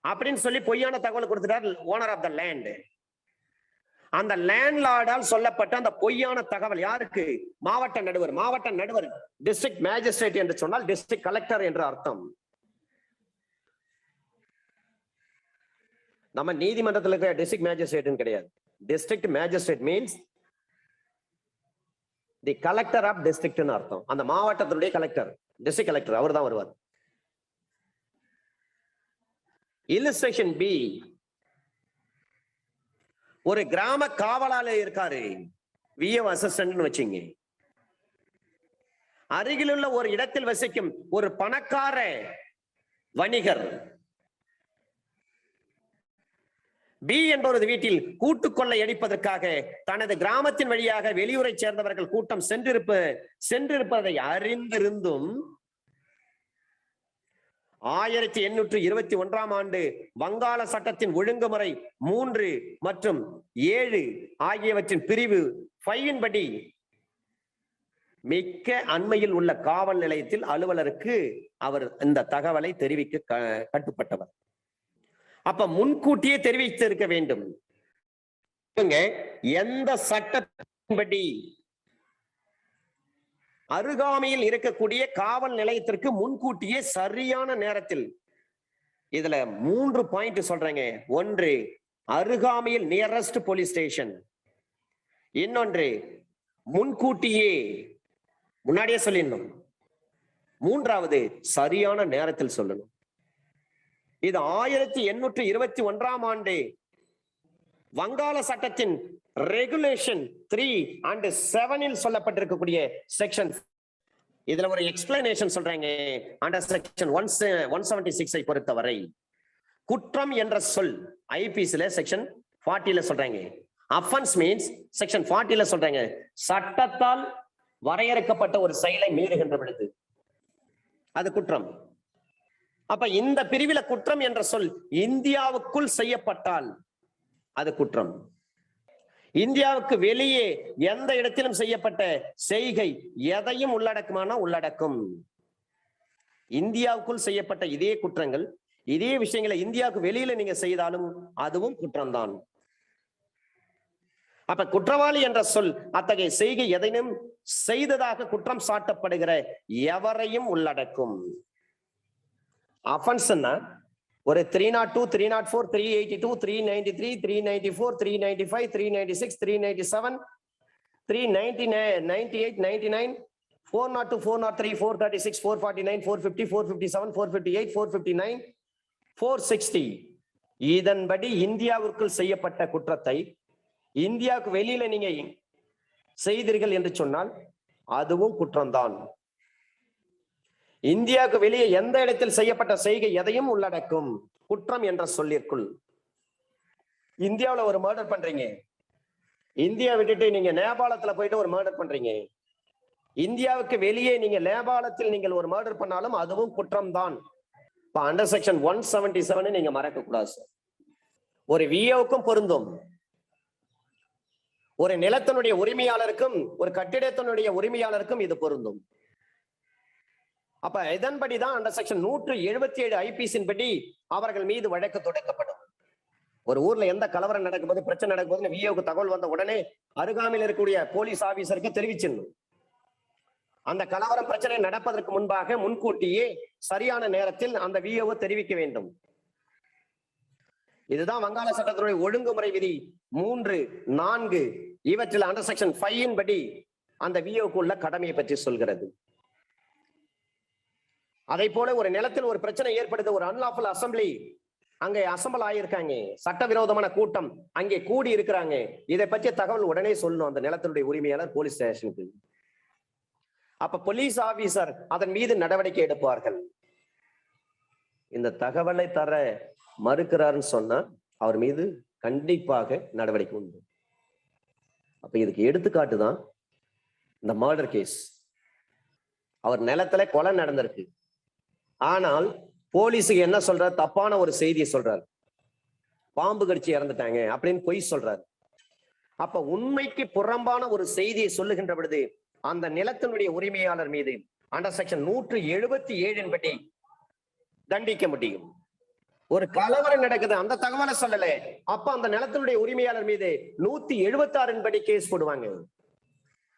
அப்படின்னு சொல்லி பொய்யான தகவல் கொடுத்துட்டார் ஓனர் ஆஃப் த லேண்ட். அந்த லேண்ட்லார்டால் சொல்லப்பட்ட அந்த பொய்யான தகவல் யாருக்கு? மாவட்ட நடுவர். மாவட்ட நடுவர் டிஸ்ட்ரிக்ட் மேஜிஸ்ட்ரேட் என்று சொன்னால் டிஸ்ட்ரிக்ட் கலெக்டர் என்று அர்த்தம். நம்ம நீதிமன்றத்தில் இருக்கிற டிஸ்ட்ரிக்ட் மேஜிஸ்ட்ரேட் கிடையாது. District magistrate means the collector of district அர்த்தம். அந்த மாவட்டத்தினுடைய கலெக்டர், டிஸ்ட்ரிக்ட் கலெக்டர், அவர் தான் வருவார். இல்லஸ்ட்ரேஷன் பி, ஒரு கிராம காவலாளர் இருக்காரு, விஓ அசிஸ்டன்ட் வச்சுங்க. அருகிலுள்ள ஒரு இடத்தில் வசிக்கும் ஒரு பணக்கார வணிகர் பி என்பவரது வீட்டில் கூட்டு கொள்ளை அடிப்பதற்காக தனது கிராமத்தின் வழியாக வெளியூரை சேர்ந்தவர்கள் கூட்டம் சென்றிருப்பதை அறிந்திருந்தும் 1821 ஆண்டு வங்காள சட்டத்தின் ஒழுங்குமுறை 3 மற்றும் 7 ஆகியவற்றின் பிரிவு 5 படி மிக்க அண்மையில் உள்ள காவல் நிலையத்தில் அலுவலருக்கு அவர் இந்த தகவலை தெரிவிக்க கட்டுப்பட்டவர். அப்ப முன்கூட்டியே தெரிவித்திருக்க வேண்டும். எந்த சட்டத்தின்படி அருகாமையில் இருக்கக்கூடிய காவல் நிலையத்திற்கு முன்கூட்டியே சரியான நேரத்தில், இதுல 3 பாயிண்ட் சொல்றேங்க. ஒன்று, அருகாமையில் நியரஸ்ட் போலீஸ் ஸ்டேஷன். இன்னொன்று, முன்கூட்டியே, முன்னாடியே சொல்லிடணும். மூன்றாவது, சரியான நேரத்தில் சொல்லணும். இது 1821ஆம் ஆண்டு வங்காள சட்டத்தின் ரெகுலேஷன் 3 and 7 சொல்லப்பட்டிருக்கக்கூடிய செக்ஷன். இதுல ஒரு எக்ஸ்பிளனேஷன் சொல்றாங்க. அண்டர் செக்ஷன் 176 பொறுத்தவரை குற்றம் என்ற சொல் ஐபிசில செக்ஷன் 40 சொல்றாங்க. அஃபென்ஸ் மீன்ஸ் செக்ஷன் 40 சொல்றாங்க, சட்டத்தால் வரையறுக்கப்பட்ட ஒரு செயலை மீறுகின்ற பொழுது அது குற்றம். அப்ப இந்த பிரிவில குற்றம் என்ற சொல் இந்தியாவுக்குள் செய்யப்பட்டால் அது குற்றம். இந்தியாவுக்கு வெளியே எந்த இடத்திலும் செய்யப்பட்ட செய்கை எதையும் உள்ளடக்குமானா உள்ளடக்கும். இந்தியாவுக்குள் செய்யப்பட்ட இதே குற்றங்கள், இதே விஷயங்களை இந்தியாவுக்கு வெளியில நீங்க செய்தாலும் அதுவும் குற்றம்தான். அப்ப குற்றவாளி என்ற சொல் அத்தகைய செய்கை எதையும் செய்ததாக குற்றம் சாட்டப்படுகிற எவரையும் உள்ளடக்கும். அஃபென்ஸ்னா ஒரு 302, 304, 382, 393, 394, 395, 396, 397, 399, 98, 99, 402, 403, 436, 449, 450, 457, 458, 459, 460. இதன்படி இந்தியாவிற்குள் செய்யப்பட்ட குற்றத்தை இந்தியாவுக்கு வெளியில நீங்க செய்தீர்கள் என்று சொன்னால் அதுவும் குற்றம்தான். இந்தியாவுக்கு வெளியே எந்த இடத்தில் செய்யப்பட்ட செய்கை எதையும் உள்ளடக்கும் குற்றம் என்ற சொல்லிற்குள். இந்தியாவுல ஒரு மர்டர் பண்றீங்க, இந்தியா விட்டுட்டு நீங்க நேபாளத்துல போயிட்டு ஒரு மர்டர் பண்றீங்க, இந்தியாவுக்கு வெளியே நீங்க நேபாளத்தில் நீங்கள் ஒரு மர்டர் பண்ணாலும் அதுவும் குற்றம் தான். இப்ப அண்டர் செக்ஷன் 177 நீங்க மறக்க கூடாது சார். ஒரு விஏவுக்கும் பொருந்தும், ஒரு நிலத்தினுடைய உரிமையாளருக்கும் ஒரு கட்டிடத்தினுடைய உரிமையாளருக்கும் இது பொருந்தும். அப்ப இதன்படிதான் அண்டர் செக்ஷன் 177 ஐபிசின் படி அவர்கள் மீது வழக்கு தொடக்கப்படும். ஒரு ஊர்ல எந்த கலவரம் நடக்கும்போது, பிரச்சனை நடக்கும்போது விஏவுக்கு தகவல் வந்த உடனே அருகாமையில் இருக்கக்கூடிய போலீஸ் ஆபீசருக்கு தெரிவிச்சிடணும். அந்த கலவரம் பிரச்சனை நடப்பதற்கு முன்பாக முன்கூட்டியே சரியான நேரத்தில் அந்த விஏவை தெரிவிக்க வேண்டும். இதுதான் வங்காள சட்டத்தினுடைய ஒழுங்குமுறை விதி 3, 4 இவற்றில் அண்டர் செக்ஷன் 5 படி அந்த விஏவுக்கு உள்ள கடமையை பற்றி சொல்கிறது. அதை போல ஒரு நிலத்தில் ஒரு பிரச்சனை ஏற்படுது, ஒரு அன்லாஃபுல் அசம்பிளி அங்கே அசம்பிள் ஆயிருக்காங்க, சட்டவிரோதமான கூட்டம் அங்கே கூடி இருக்கிறாங்க, இதை பற்றிய தகவல் உடனே சொல்லணும் அந்த நிலத்தினுடைய உரிமையாளர் போலீஸ் ஸ்டேஷனுக்கு. அப்ப போலீஸ் ஆபீசர் அதன் மீது நடவடிக்கை எடுப்பார்கள். இந்த தகவலை தர மறுக்கிறாருன்னு சொன்னா அவர் மீது கண்டிப்பாக நடவடிக்கை உண்டு. அப்ப இதுக்கு எடுத்துக்காட்டு தான் இந்த மர்டர் கேஸ். அவர் நிலத்துல கொலை நடந்திருக்கு, ஆனால் போலீஸுக்கு என்ன சொல்றாரு, தப்பான ஒரு செய்தியை சொல்றாரு, பாம்பு கடிச்சு இறந்துட்டாங்க அப்படின்னு பொய் சொல்றாரு. அப்ப உண்மைக்கு புறம்பான ஒரு செய்தியை சொல்லுகின்ற பொழுது அந்த நிலத்தினுடைய உரிமையாளர் மீது அண்டர் செக்ஷன் 177 படி தண்டிக்க முடியும். ஒரு கலவரம் நடக்குது, அந்த தகவலை சொல்லல, அப்ப அந்த நிலத்தினுடைய உரிமையாளர் மீது 176 படி கேஸ் போடுவாங்க.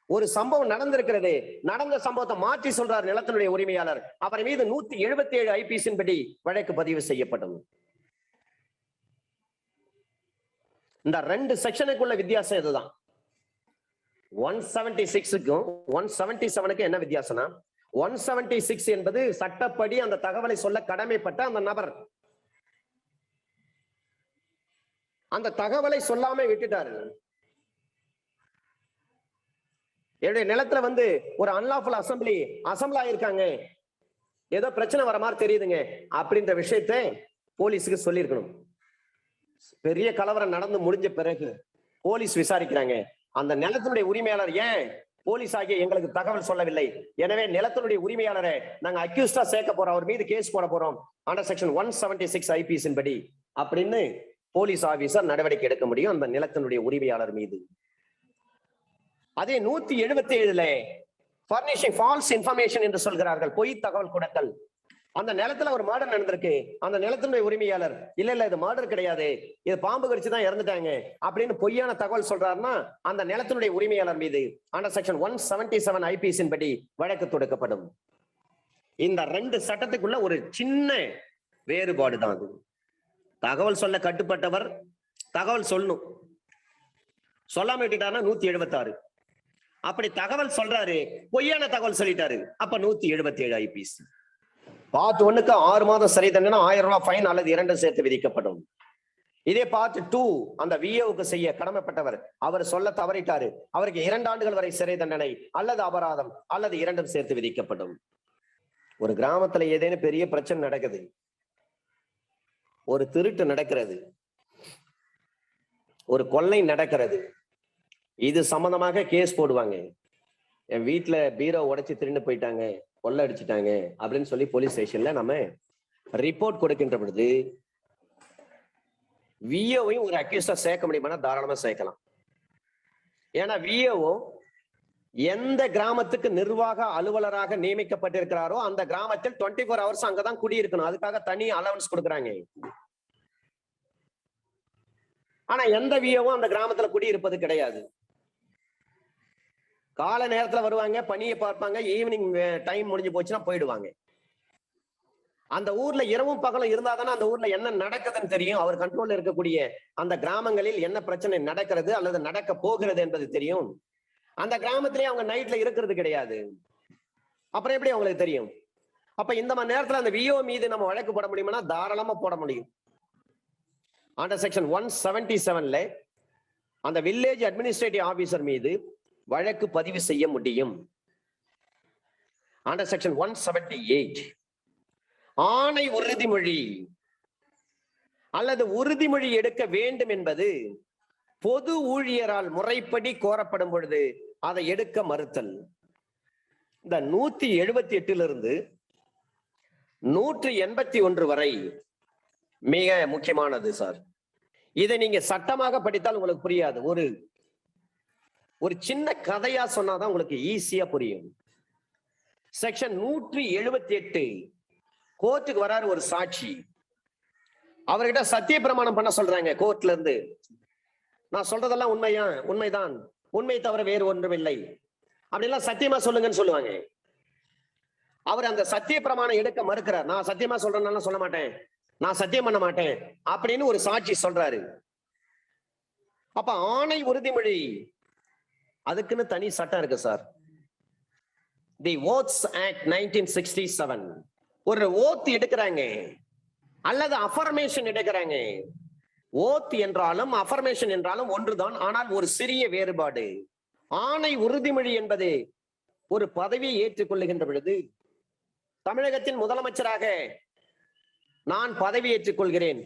ஒரு சம்பவம் நடந்திருக்கிறது, நடந்த சம்பவத்தை மாற்றி சொல்றார் நிலத்தினுடைய உரிமையாளர், அவர் மீது 177 ஐபிசின் படி வழக்கு பதிவு செய்யப்படும். இந்த 2 செக்ஷனுக்குள்ள வித்தியாசம் இதுதான். 176க்கும் 177க்கும் என்ன வித்தியாசம்னா, 176 என்பது சட்டப்படி அந்த தகவலை சொல்ல கடமைப்பட்ட அந்த நபர் அந்த தகவலை சொல்லாம விட்டுட்டாரு. என்னுடைய நிலத்துல ஒரு அன்லாஃபுல் அசம்பிள் ஆயிருக்காங்க, ஏதோ பிரச்சனை வர மாதிரி தெரியுதுங்க அப்படின்ற விஷயத்த போலீஸுக்கு சொல்லியிருக்கணும். பெரிய கலவரம் நடந்து முடிஞ்ச பிறகு போலீஸ் விசாரிக்கிறாங்க, அந்த நிலத்தினுடைய உரிமையாளர் ஏன் போலீஸ் ஆகிய எங்களுக்கு தகவல் சொல்லவில்லை, எனவே நிலத்தினுடைய உரிமையாளரை நாங்க அக்யூஸ்டா சேர்க்க போறோம், அவர் மீது கேஸ் போட போறோம் அண்டர் செக்ஷன் 176 ஐபிசின் படி அப்படின்னு போலீஸ் ஆபீசர் நடவடிக்கை எடுக்க முடியும் அந்த நிலத்தினுடைய உரிமையாளர் மீது. அதே 177 ஃபர்னிஷிங் ஃபால்ஸ் இன்ஃபர்மேஷன் என்று சொல்கிறார்கள், பொய் தகவல் கொடுத்தல். அந்த நிலத்துல ஒரு மர்டர் நடந்திருக்கு, அந்த நிலத்தினுடைய உரிமையாளர் இல்ல இது மர்டர் கிடையாது, இது பாம்பு கடிச்சுதான் இறந்துட்டாங்க அப்படின்னு பொய்யான தகவல் சொல்றாருன்னா அந்த நிலத்தினுடைய உரிமையாளர் மீது அண்டர் செக்ஷன் 177 IPC படி வழக்கு தொடுக்கப்படும். இந்த 2 சட்டத்துக்குள்ள ஒரு சின்ன வேறுபாடு தான் அது. தகவல் சொல்ல கட்டுப்பட்டவர் தகவல் சொல்லணும், சொல்லாம விட்டுட்டாருன்னா 176. அப்படி தகவல் சொல்றாரு, பொய்யான தகவல் சொல்லிட்டாரு, அப்ப 177 IPC. பார்ட் 1க்கு 6 மாதம் சிறை தண்டனை, 1000 ரூபாய் ஃபைன் அல்லது 2 சேர்த்து விதிக்கப்படும். இதே பார்ட் 2 அந்த VAவுக்கு செய்ய கடமைப்பட்டவர் அவர் சொல்ல தவறிட்டாரு, அவருக்கு 2 ஆண்டுகள் வரை சிறை தண்டனை அல்லது அபராதம் அல்லது 2 சேர்த்து விதிக்கப்படும். ஒரு கிராமத்துல ஏதேனும் பெரிய பிரச்சனை நடக்குது, ஒரு திருட்டு நடக்கிறது, ஒரு கொள்ளை நடக்கிறது, இது சம்பந்தமாக கேஸ் போடுவாங்க. என் வீட்டுல பீரோ உடைச்சு திருண்டு போயிட்டாங்க, கொள்ளை அடிச்சுட்டாங்க அப்படின்னு சொல்லி போலீஸ் ஸ்டேஷன்ல நம்ம ரிப்போர்ட் கொடுக்கின்ற பொழுது VAவையும் ஒரு அக்யூஸ்டா சேர்க்க முடியுமானா தாராளமா சேர்க்கலாம். ஏன்னா VAவோ எந்த கிராமத்துக்கு நிர்வாக அலுவலராக நியமிக்கப்பட்டிருக்கிறாரோ அந்த கிராமத்தில் 24 hours அங்கதான் குடியிருக்கணும். அதுக்காக தனி அலவன்ஸ் கொடுக்குறாங்க. ஆனா எந்த VAவும் அந்த கிராமத்துல குடியிருப்பது கிடையாது. கால நேரத்துல வருவாங்க, பணியை பார்ப்பாங்க, ஈவினிங் டைம் முடிஞ்சு போச்சுன்னா போயிடுவாங்க. அந்த ஊர்ல இரவும் பகலும் இருந்தா தானே அந்த ஊர்ல என்ன நடக்குதுன்னு தெரியும். அவர் கண்ட்ரோல்ல இருக்கக்கூடிய அந்த கிராமங்களில் என்ன பிரச்சனை நடக்கிறது அல்லது நடக்க போகிறது என்பது தெரியும். அந்த கிராமத்திலேயே அவங்க நைட்ல இருக்கிறது கிடையாது. அப்புறம் எப்படி அவங்களுக்கு தெரியும்? அப்ப இந்த மாதிரி நேரத்துல அந்த VO மீது நம்ம வழக்கு போட முடியுமா? தாராளமா போட முடியும். அண்டர் செக்ஷன் 177ல அந்த வில்லேஜ் அட்மினிஸ்ட்ரேட்டிவ் ஆபீசர் மீது வழக்கு பதிவு செய்ய முடியும். அண்டர் செக்ஷன் 178 ஆணை உறுதிமொழி அல்லது உறுதிமொழி எடுக்க வேண்டும் என்பது பொது ஊழியரால் முறைப்படி கோரப்படும் பொழுது அதை எடுக்க மறுத்தல். இந்த 178 181 வரை மிக முக்கியமானது சார். இதை நீங்க சட்டமாக படித்தால் உங்களுக்கு புரியாது. ஒரு சின்ன கதையா சொன்னாதான் உங்களுக்கு ஈஸியா புரியும். செக்ஷன் 178 கோர்ட்டுக்கு வராரு ஒரு சாட்சி, அவர்கிட்ட சத்திய பிரமாணம் பண்ண சொல்றாங்க கோர்ட்ல இருந்து. நான் சொல்றதெல்லாம் உண்மைதான், உண்மை தவிர வேறு ஒன்றும் இல்லை அப்படிலாம் சத்தியமா சொல்லுங்கன்னு சொல்லுவாங்க. அவர் அந்த சத்திய பிரமாணம் எடுக்க மறுக்கிறார். நான் சத்தியமா சொல்றேன்னு சொல்ல மாட்டேன், நான் சத்தியம் பண்ண மாட்டேன் அப்படின்னு ஒரு சாட்சி சொல்றாரு. அப்ப ஆணை உறுதிமொழி அதுக்குன்னு தனி சட்டம் இருக்கு சார். தி ஓத்ஸ் ஆக்ட் 1967 ஒரு ஓத் எடுக்கிறாங்க அல்லது அஃபர்மேஷன் எடுக்கிறாங்க. ஓத் என்றாலும் அஃபர்மேஷன் என்றாலும் ஒன்றுதான், ஆனால் ஒரு சிறிய வேறுபாடு. ஆணை உறுதிமொழி என்பது ஒரு பதவியை ஏற்றுக்கொள்ளுகின்ற பொழுது தமிழகத்தின் முதலமைச்சராக நான் பதவி ஏற்றுக்கொள்கிறேன்,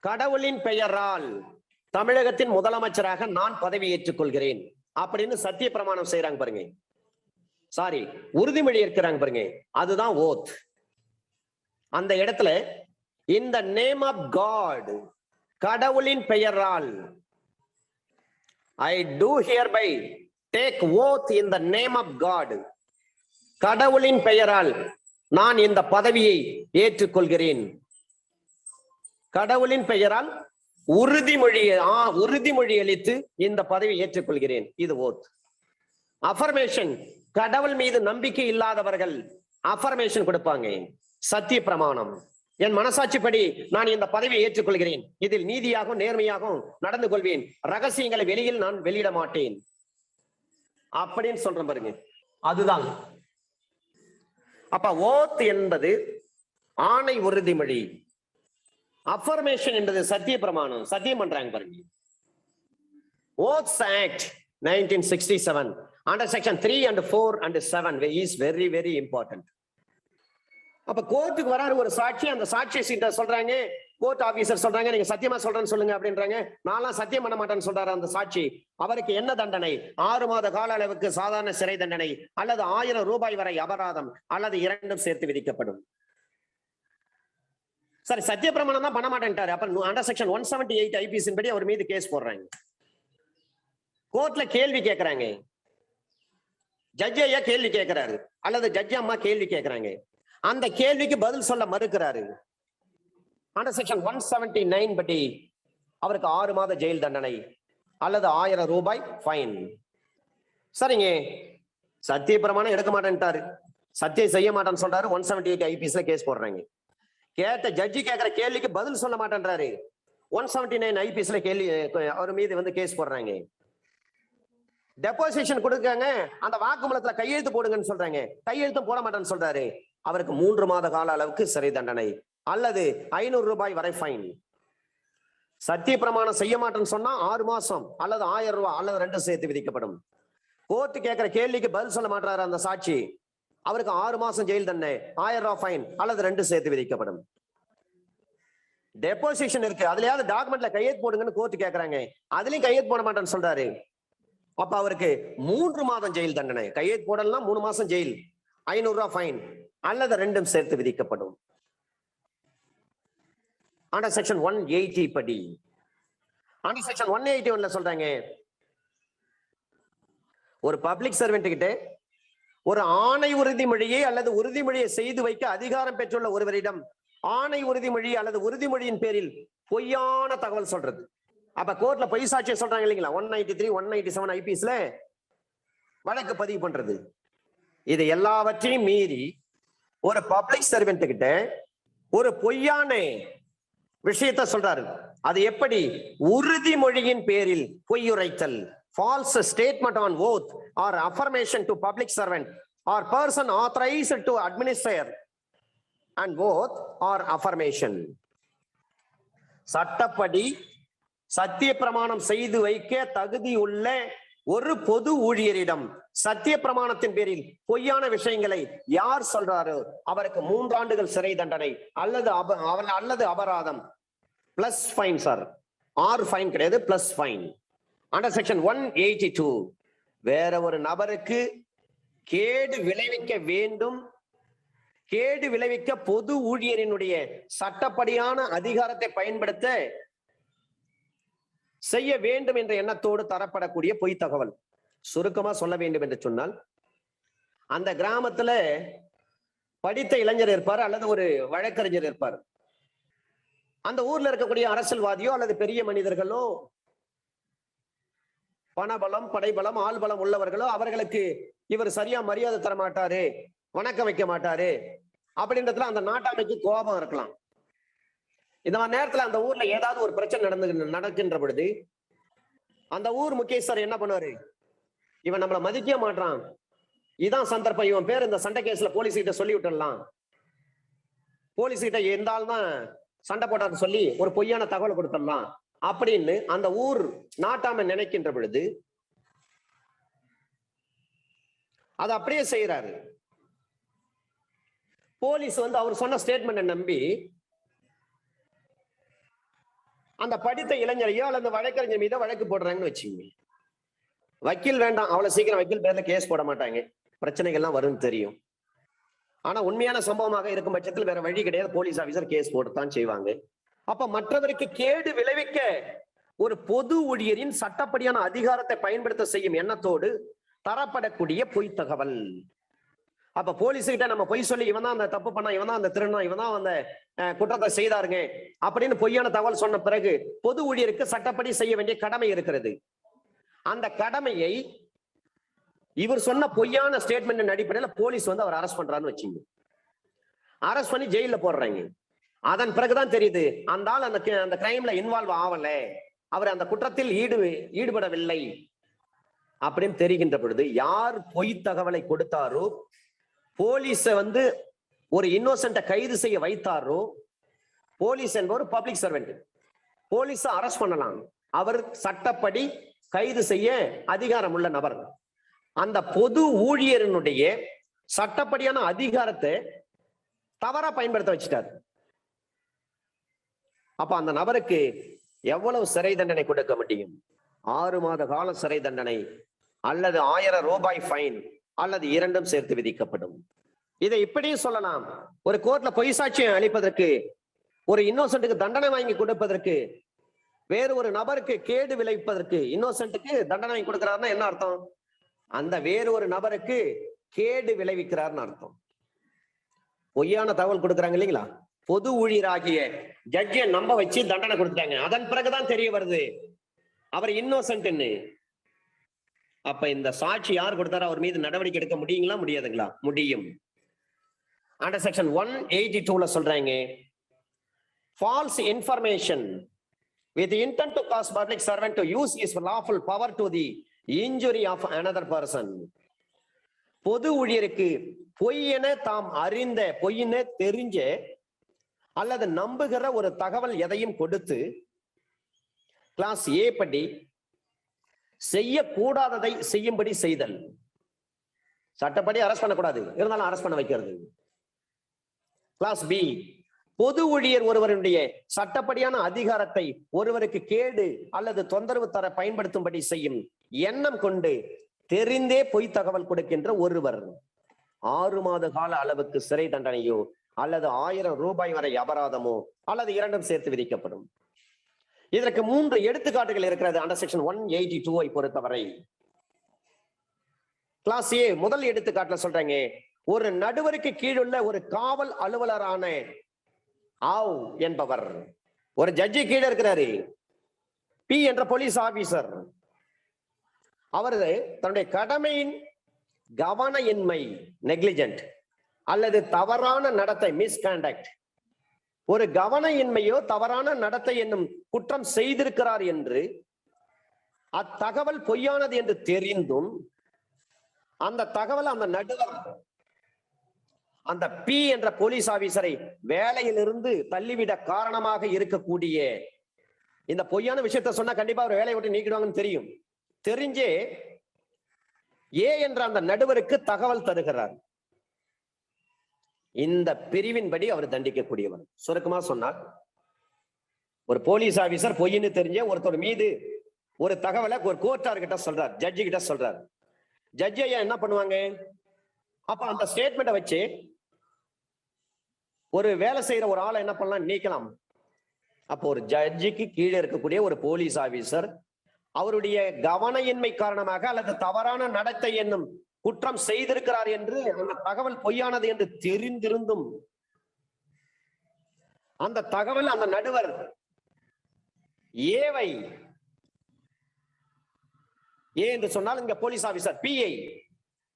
கடவுளின் பெயரால் தமிழகத்தின் முதலமைச்சராக நான் பதவி ஏற்றுக்கொள்கிறேன் அப்படின்னு சத்திய பிரமாணம் செய்யறாங்க பாருங்க, சாரி உறுதிமொழி இருக்கிறாங்க பாருங்க, அதுதான் ஓத். அந்த இடத்துல இந்த நேம் ஆஃப் காட், கடவுளின் பெயரால், I do hereby take oath in the name of God, கடவுளின் பெயரால் நான் இந்த பதவியை ஏற்றுக்கொள்கிறேன், கடவுளின் பெயரால் உறுதிமொழி அளித்து இந்த பதவி ஏற்றுக்கொள்கிறேன், இது ஓத். அஃபர்மேஷன், கடவுள் மீது நம்பிக்கை இல்லாதவர்கள் அஃபர்மேஷன் கொடுப்பாங்க, சத்திய பிரமாணம். என் மனசாட்சிப்படி நான் இந்த பதவியை ஏற்றுக்கொள்கிறேன், இதில் நீதியாகவும் நேர்மையாகவும் நடந்து கொள்வேன், ரகசியங்களை வெளியில் நான் வெளியிட மாட்டேன் அப்படின்னு சொல்றேன் பாருங்க, அதுதான். அப்ப ஓத் என்பது ஆணை உறுதிமொழி, அஃபர்மேஷன் என்பது சத்திய பிரமாணம், சத்தியம் பண்றாங்க பாருங்க. ஓத்ஸ் act 1967 under section 3 and 4 and 7 is very very important. அப்ப கோர்ட்டுக்கு வராரு ஒரு சாட்சி, அந்த சாட்சி சீட்டை சொல்றாங்க, கோர்ட் ஆபீசர் சொல்றாங்க நீங்க சத்தியமா சொல்றேன்னு சொல்லுங்க அப்படின்றாங்க. நான்லாம் சத்தியம் பண்ண மாட்டேன்னு சொல்றாரு அந்த சாட்சி. அவருக்கு என்ன தண்டனை? 6 மாத கால அளவுக்கு சாதாரண சிறை தண்டனை அல்லது 1000 ரூபாய் வரை அபராதம் அல்லது 2 சேர்த்து விதிக்கப்படும். சரி, சத்திய பிரமாணம் தான் பண்ண மாட்டேன்ட்டாரு. அப்ப அண்டர் செக்ஷன் 178 IPC படி அவர் மீது கேஸ் போடுறாங்க. கோர்ட்ல கேள்வி கேட்கிறாங்க, ஜட்ஜ் ஐயா கேள்வி கேட்கிறாரு அல்லது ஜட்ஜ் அம்மா கேள்வி கேட்கிறாங்க. அந்த கேள்விக்கு பதில் சொல்ல மறுக்கிறாரு. அண்டர் செக்ஷன் 179 படி அவருக்கு 6 மாத ஜெயில் தண்டனை அல்லது 1000 ரூபாய் ஃபைன். சரிங்க, சத்திய பிரமாணம் எடுக்க மாட்டேன்ட்டாரு, சத்தியம் செய்ய மாட்டேன்னு சொல்றாரு. 178 ஐபிஎஸ்ல கேஸ் போடுறாங்க. கேட்ட ஜட்ஜி கேட்கிற கேள்விக்கு பதில் சொல்ல மாட்டேன்றாரு. 179 ஐபிஎஸ்ல கேள்வி அவர் மீது வந்து கேஸ் போடுறாங்க. டெபாசிஷன் கொடுக்காங்க, அந்த வாக்குமூலத்துல கையெழுத்து போடுங்கன்னு சொல்றாங்க, கையெழுத்தும் போட மாட்டேன்னு சொல்றாரு. அவருக்கு 3 மாத கால அளவுக்கு சிறை தண்டனை அல்லது 500 ரூபாய் வரை ஃபைன். சத்திய பிரமாணம் செய்ய மாட்டேன்னு சொன்னா 6 மாசம் அல்லது 1000 ரூபாய் அல்லது 2 சேர்த்து விதிக்கப்படும். கோர்ட்டு கேட்கிற கேள்விக்கு பதில் சொல்ல மாட்டாரு அந்த சாட்சி, அவருக்கு 6 மாசம் ஜெயில் தண்டனை, 1000 ரூபாய் ஃபைன் அல்லது 2 சேர்த்து விதிக்கப்படும். டெபாசிஷன் இருக்கு, அதுலயாவது டாக்குமெண்ட்ல கையெழுத்து போடுங்கன்னு கோர்ட்டு கேட்கறாங்க, அதுலயும் கையெழுத்து போட மாட்டேன்னு சொல்றாரு. அப்ப அவருக்கு 3 மாதம் ஜெயில் தண்டனை, கையெழுத்து போடலாம் 3 மாசம் ஜெயில், 500 ரூபாய் ஃபைன் அல்லது 2 சேர்த்து விதிக்கப்படும். அண்டர் செக்ஷன் 180 படி அண்டர் செக்ஷன் 181ல சொல்றாங்க, ஒரு பப்ளிக் சர்வெண்ட் கிட்ட ஒரு ஆணை உறுதிமொழியை அல்லது உறுதிமொழியை செய்து வைக்க அதிகாரம் பெற்றுள்ள ஒருவரிடம் ஆணை உறுதிமொழி அல்லது உறுதிமொழியின் பேரில் பொய்யான தகவல் சொல்றது. அப்ப கோர்ட்ல பொய் சாட்சியை சொல்றாங்க இல்லைங்களா, 193 197 ஐபிஎஸ்ல வழக்கு பதிவு பண்றது. இது எல்லாவற்றையும் மீறி ஒரு பப்ளிக் சர்வெண்ட் கிட்ட ஒரு பொய்யான விஷயத்தை சொல்றாரு. அது எப்படி? உறுதிமொழியின் பேரில் பொய்யுரைத்தல், false statement on oath or affirmation to public servant or person authorized to administer an oath or affirmation. சட்டப்படி சத்திய பிரமாணம் செய்து வைக்க தகுதி உள்ள ஒரு பொது ஊழியரிடம் சத்திய பிரமாணத்தின் பேரில் பொய்யான விஷயங்களை யார் சொல்றாரோ அவருக்கு 3 ஆண்டுகள் சிறை தண்டனை அல்லது அபராதம் plus fine. Sir, or fine கிடையாது, பிளஸ் ஃபைன். அண்டர் செக்ஷன் 182 வேற ஒரு நபருக்கு கேடு விளைவிக்க வேண்டும், கேடு விளைவிக்க பொது ஊழியரினுடைய சட்டப்படியான அதிகாரத்தை பயன்படுத்த செய்ய வேண்டும் என்ற எண்ணத்தோடு தரப்படக்கூடிய பொய் தகவல். சுருக்கமா சொல்ல வேண்டும் என்று சொன்னால், அந்த கிராமத்துல படித்த இளைஞர் இருப்பார் அல்லது ஒரு வழக்கறிஞர் இருப்பார். அந்த ஊர்ல இருக்கக்கூடிய அரசியல்வாதியோ அல்லது பெரிய மனிதர்களோ, பணபலம் படைபலம் ஆள்பலம் உள்ளவர்களோ அவர்களுக்கு இவர் சரியா மரியாதை தர மாட்டாரு, வணக்கம் வைக்க மாட்டாரு அப்படின்றதுல அந்த நாட்டாமைக்கு கோபம் இருக்கலாம். இந்த மாதிரி நேரத்துல அந்த ஊர்ல ஏதாவது ஒரு பிரச்சனை நடக்கின்ற பொழுது அந்த ஊர் முக்கியஸ்தர் என்ன பண்ணுவாரு, இவன் நம்மளை மதிக்க மாட்டான், இதான் சந்தர்ப்பம், இவன் பேர் இந்த சண்டை கேஸ்ல போலீஸ் கிட்ட சொல்லி விட்டுடலாம், போலீஸ் கிட்ட எந்த ஆள் தான் சண்டை போட்டான்னு சொல்லி ஒரு பொய்யான தகவல் கொடுத்துடலாம் அப்படின்னு அந்த ஊர் நாட்டாம நினைக்கின்ற பொழுது அதை அப்படியே செய்யறாரு. போலீஸ் வந்து அவர் சொன்ன ஸ்டேட்மெண்ட்டை நம்பி அந்த படித்த இளைஞரையோ அல்லது வழக்கறிஞர் மீதோ வழக்கு போடுறாங்கன்னு வச்சுங்க. வக்கீல் வேண்டாம், அவ்வளவு சீக்கிரம் வக்கீல் பேர்ல கேஸ் போட மாட்டாங்க, பிரச்சனைகள்லாம் வரும்னு தெரியும். ஆனா உண்மையான சம்பவமாக இருக்கும் பட்சத்தில் வேற வழி கிடையாது, போலீஸ் ஆபீசர் கேஸ் போட்டுத்தான் செய்வாங்க. அப்ப மற்றவருக்கு கேடு விளைவிக்க ஒரு பொது ஊழியரின் சட்டப்படியான அதிகாரத்தை பயன்படுத்த செய்யும் எண்ணத்தோடு தரப்படக்கூடிய பொய் தகவல். அப்ப போலீஸ் கிட்ட நம்ம பொய் சொல்லி இவன் தான் அந்த தப்பு பண்ணா, இவன் தான் அந்த திருநா, இவன் தான் அந்த குற்றத்தை செய்தாருங்க அப்படின்னு பொய்யான தகவல் சொன்ன பிறகு பொது ஊழியருக்கு சட்டப்படி செய்ய வேண்டிய கடமை இருக்கிறது. அந்த கடமையை இவர் சொன்ன பொய்யான ஸ்டேட்மெண்ட் அடிப்படையில் போலீஸ் வந்து அவர் அரெஸ்ட் பண்றான்னு வச்சுங்க. அரெஸ்ட் பண்ணி ஜெயில போடுறாங்க. அதன் பிறகுதான் தெரியுது அந்த ஆள் அந்த கிரைம்ல இன்வால்வ் ஆகல, அவர் அந்த குற்றத்தில் ஈடுபடவில்லை அப்படின்னு தெரிகின்ற பொழுது யார் பொய் தகவலை கொடுத்தாரோ, போலீஸ வந்து ஒரு இன்னோசென்ட்டை கைது செய்ய வைத்தாரோ, போலீஸ் என்பவர் பப்ளிக் சர்வெண்ட், போலீஸ அரெஸ்ட் பண்ணலாம், அவர் சட்டப்படி கைது செய்ய அதிகாரம் உள்ள நபர். அந்த பொது ஊழியரினுடைய சட்டப்படியான அதிகாரத்தை தவறா பயன்படுத்த வச்சுட்டார். அப்ப அந்த நபருக்கு எவ்வளவு சிறை தண்டனை கொடுக்க முடியும்? 6 மாத கால சிறை தண்டனை அல்லது 1000 ரூபாய் ஃபைன் அல்லது 2ம் சேர்த்து விதிக்கப்படும். இதை இப்படியும் சொல்லலாம், ஒரு கோர்ட்ல பொய் சாட்சியம் அளிப்பதற்கு, ஒரு இன்னோசென்ட்டுக்கு தண்டனை வாங்கி கொடுப்பதற்கு, வேறு ஒரு நபருக்கு கேடு விளைவிப்பதற்கு இன்னோசென்ட்டுக்கு தண்டனை வாங்கி கொடுக்கிறாருன்னா என்ன அர்த்தம்? அந்த வேறு ஒரு நபருக்கு கேடு விளைவிக்கிறார்னு அர்த்தம். பொய்யான தகவல் கொடுக்குறாங்க இல்லைங்களா, பொது ஊழியராகிய ஜட்ஜியை நம்ப வச்சு தண்டனை கொடுத்துட்டாங்க. அதன் பிறகுதான் தெரிய வருது அவர் இன்னோசன்ட்னு. அப்ப இந்த சாட்சி யார் கொடுத்தாரோ அவர் மீது நடவடிக்கை எடுக்க முடியுங்களா, முடியாதுங்களா? முடியும். அண்டர் செக்ஷன் 182ல சொல்றாங்க, false information with the intent to cause public servant to use his lawful power to the injury of another person. பொது ஊழியருக்கு பொய்யென தாம் அறிந்த, பொய்யென தெரிஞ்ச அல்லது நம்புகிற ஒரு தகவல் எதையும் கொடுத்து கிளாஸ் ஏ படி செய்யக்கூடாததை செய்யும்படி செய்தல். சட்டப்படி அரெஸ்ட் பண்ணக்கூடாது, இருந்தாலும் அரெஸ்ட் பண்ண வைக்கிறது. கிளாஸ் பி, பொது ஊழியர் ஒருவருடைய சட்டப்படியான அதிகாரத்தை ஒருவருக்கு கேடு அல்லது தொந்தரவு தர பயன்படுத்தும்படி செய்யும் எண்ணம் கொண்டு தெரிந்தே பொய் தகவல் கொடுக்கின்ற ஒருவர் 6 மாத கால அளவுக்கு சிறை தண்டனையோ அல்லது 1000 ரூபாய் வரை அபராதமோ அல்லது இரண்டும் சேர்த்து விதிக்கப்படும். இதற்கு 3 எடுத்துக்காட்டுகள் இருக்கிறது அண்டர் செக்ஷன் 182 பொறுத்தவரை. கிளாஸ் ஏ முதல் எடுத்துக்காட்டுல சொல்றாங்க, ஒரு நடுவருக்கு கீழுள்ள ஒரு காவல் அலுவலரான ஆவ் என்பவர் ஒரு ஜட்ஜி கீழே இருக்கிறாரு. பி என்ற போலீஸ் ஆபீசர், அவர் தன்னுடைய கடமையின் கவனயின்மை நெக்லிஜென்ட் அல்லது தவறான நடத்தை மிஸ்காண்டக்ட், ஒரு கவனயின்மையோ தவறான நடத்தை என்னும் குற்றம் செய்திருக்கிறார் என்று அத்தகவல் பொய்யானது என்று தெரிந்தும் அந்த தகவல் அந்த நடுவர் அந்த பி என்ற போலீஸ் ஆபீசரை வேலையிலிருந்து தள்ளிவிட காரணமாக இருக்கக்கூடிய இந்த பொய்யான விஷயத்தை சொன்னா கண்டிப்பா அவர் வேலையை விட்டு நீக்கிடுவாங்கன்னு தெரியும். தெரிஞ்சே ஏ என்ற அந்த நடுவருக்கு தகவல் தருகிறார். இந்த பிரிவின்படி அவர் தண்டிக்கக்கூடியவர். சுருக்கமா சொன்னார், ஒரு போலீஸ் ஆபீசர் பொய்ன்னு தெரிஞ்ச ஒருத்தர் மீது ஒரு தகவலை ஒரு கோர்ட்டார் கிட்ட சொல்றார், ஜட்ஜி கிட்ட சொல்றார். ஜட்ஜி ஐயா என்ன பண்ணுவாங்க, அப்ப அந்த ஸ்டேட்மெண்ட்டை வச்சு ஒரு வேலை செய்யற ஒரு ஆளை என்ன பண்ணலாம், நீக்கலாம். அப்போ ஒரு ஜட்ஜிக்கு கீழே இருக்கக்கூடிய ஒரு போலீஸ் ஆபீசர் அவருடைய கவனயின்மை காரணமாக அல்லது தவறான நடத்தை என்னும் குற்றம் செய்திருக்கிறார் என்று அந்த தகவல் பொய்யானது என்று தெரிந்திருந்தும் அந்த தகவல் அந்த நடுவர் ஏவை, ஏ என்று சொன்னால் இங்க போலீஸ் ஆபீசர் பிஐ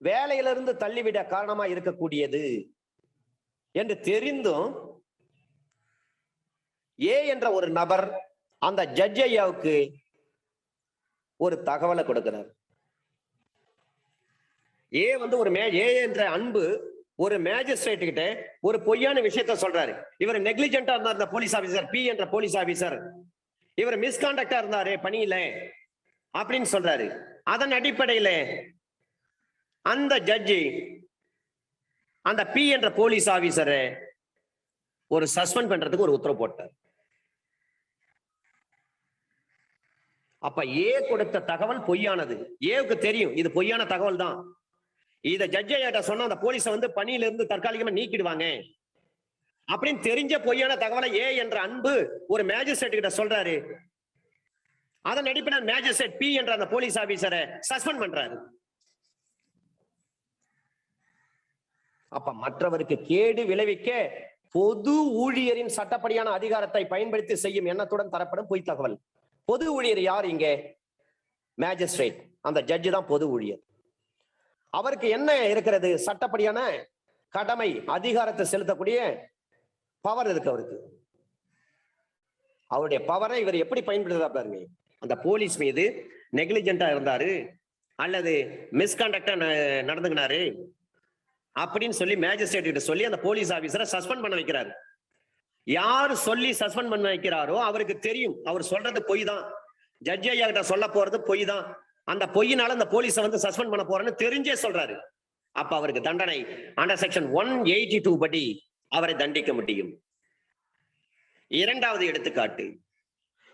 வேலையிலிருந்து தள்ளிவிட காரணமா இருக்கக்கூடியது என்று தெரிந்தும் ஏ என்ற ஒரு நபர் அந்த ஜட்ஜ் ஐயாவுக்கு ஒரு தகவலை கொடுக்கிறார். ஏ வந்து ஒரு ஏ என்ற அன்பு ஒரு மேஜிஸ்ட்ரேட் கிட்ட ஒரு பொய்யான விஷயத்த சொல்றாரு. இவர் நெக்லிஜென்டா இருந்தார் இந்த போலீஸ் ஆபீசர், பி என்ற போலீஸ் ஆபீசர், இவர் மிஸ்காண்டக்டா இருந்தாரு பணியில அப்படின்னு சொல்றாரு. அதன் அடிப்படையில அந்த ஜட்ஜி அந்த பி என்ற போலீஸ் ஆபீசரை ஒரு சஸ்பெண்ட் பண்றதுக்கு ஒரு உத்தரவு போட்டார். அப்ப ஏ கொடுத்த தகவல் பொய்யானது, ஏவுக்கு தெரியும் இது பொய்யான தகவல் தான். இத ஜட்ஜிட்ட சொன்னா அந்த போலீஸை வந்து பணியில இருந்து தற்காலிகமா நீக்கிடுவாங்க அப்படின்னு தெரிஞ்ச பொய்யான தகவலை ஏ என்ற அன்பு ஒரு மேஜிஸ்ட்ரேட் கிட்ட சொல்றாரு. அதன் அடிப்படையில் மேஜிஸ்ட்ரேட் பி என்ற அந்த போலீஸ் ஆபீசரை சஸ்பெண்ட் பண்றாரு. அப்ப மற்றவருக்கு கேடு விளைவிக்க பொது ஊழியரின் சட்டப்படியான அதிகாரத்தை பயன்படுத்தி செய்யும் எண்ணத்துடன் தரப்படும் பொய் தகவல். பொது ஊழியர் யார் இங்க? மேஜிஸ்ட்ரேட், அந்த ஜட்ஜி தான் பொது ஊழியர். அவருக்கு என்ன இருக்கிறது? சட்டப்படியான கடமை அதிகாரத்தை செலுத்தக்கூடிய பவர் இருக்கு அவருக்கு. அவருடைய பவரை இவர் எப்படி பயன்படுத்த பாருங்க. அந்த போலீஸ் மீது நெக்லிஜென்டா இருந்தாரு அல்லது மிஸ்காண்டக்டா நடந்துக்கினாரு அப்படின்னு சொல்லி மேஜிஸ்ட்ரேட் கிட்ட சொல்லி அந்த போலீஸ் ஆபீசரை சஸ்பெண்ட் பண்ண வைக்கிறாரு. யார் சொல்லி சஸ்பெண்ட் பண்ண வைக்கிறாரோ அவருக்கு தெரியும் அவர் சொல்றது பொய் தான், ஜட்ஜி ஐயா கிட்ட சொல்ல போறது பொய் தான், அந்த பொய்யினால அந்த போலீஸை வந்து சஸ்பெண்ட் பண்ண போறேன்னு தெரிஞ்சே சொல்றாரு. அப்ப அவருக்கு தண்டனை அண்டர் செக்ஷன் 182 படி அவரை தண்டிக்க முடியும். இரண்டாவது எடுத்துக்காட்டு,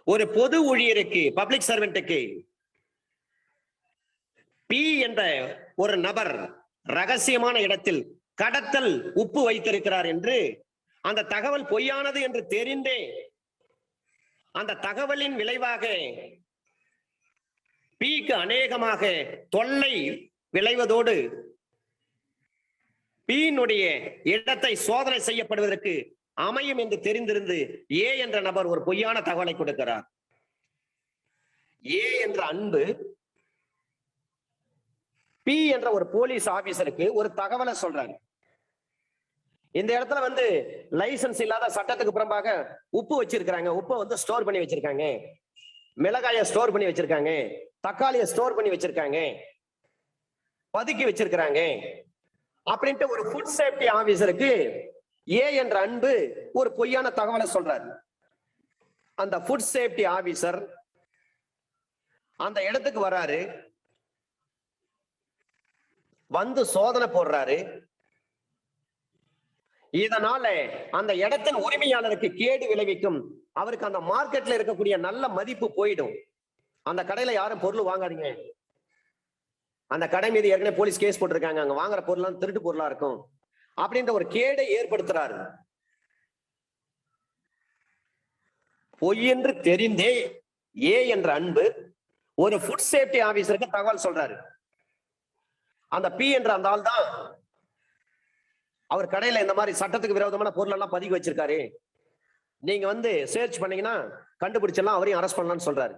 ஒரு பொது ஊழியருக்கு பப்ளிக் சர்வெண்ட்டுக்கு பி என்ற ஒரு நபர் ரகசியமான இடத்தில் கடத்தல் உப்பு வைத்திருக்கிறார் என்று அந்த தகவல் பொய்யானது என்று தெரிந்தே அந்த தகவலின் விளைவாக பிக்கு அநேகமாக தொல்லை விளைவதோடு பியினுடைய இடத்தை சோதனை செய்யப்படுவதற்கு அமையும் என்று தெரிந்திருந்து ஏ என்ற நபர் ஒரு பொய்யான தகவலை கொடுக்கிறார். ஏ என்ற அன்பு பி என்ற ஒரு போலீஸ் ஆபீசருக்கு ஒரு தகவலை சொல்றாரு. இந்த இடத்துல வந்து லைசன்ஸ் இல்லாத சட்டத்துக்கு புறம்பாக உப்பு வச்சிருக்காங்க, உப்பை வந்து ஸ்டோர் பண்ணி வச்சிருக்காங்க, மிளகாய ஸ்டோர் பண்ணி வச்சிருக்காங்க, தக்காளியை ஸ்டோர் பண்ணி வச்சிருக்காங்க, பதுக்கி வச்சிருக்கிறாங்க அப்படின்ட்டு ஒரு ஃபுட் சேஃப்டி ஆபீசருக்கு ஏ என்ற அன்பு ஒரு பொய்யான தகவலை சொல்றாரு. அந்த ஃபுட் சேஃப்டி ஆபீசர் அந்த இடத்துக்கு வராரு, வந்து சோதனை போடுறாரு. இதனால அந்த இடத்தின் உரிமையாளருக்கு கேடு விளைவிக்கும், அவருக்கு அந்த மார்க்கெட்ல இருக்கக்கூடிய நல்ல மதிப்பு போயிடும். அந்த கடையில யாரும் பொருள் வாங்காதீங்க, அந்த கடை மீது ஏற்கனவே போலீஸ் கேஸ் போட்டிருக்காங்க, அங்க வாங்குற பொருள் திருட்டு பொருளா இருக்கும் அப்படின்ற ஒரு கேடை ஏற்படுத்துறாரு. பொய் என்று தெரிந்தே ஏ என்ற அன்பு ஒரு ஃபுட் சேஃப்டி ஆபீசருக்கு தகவல் சொல்றாரு. அந்த பி என்ற அந்த ஆள் தான் அவர் கடையில இந்த மாதிரி சட்டத்துக்கு விரோதமான பொருள் எல்லாம் பதுக்கி வச்சிருக்காரு, நீங்க வந்து சர்ச் பண்ணீங்கன்னா கண்டுபிடிச்சலாம், அவரையும் அரெஸ்ட் பண்ணலாம்னு சொல்றாரு.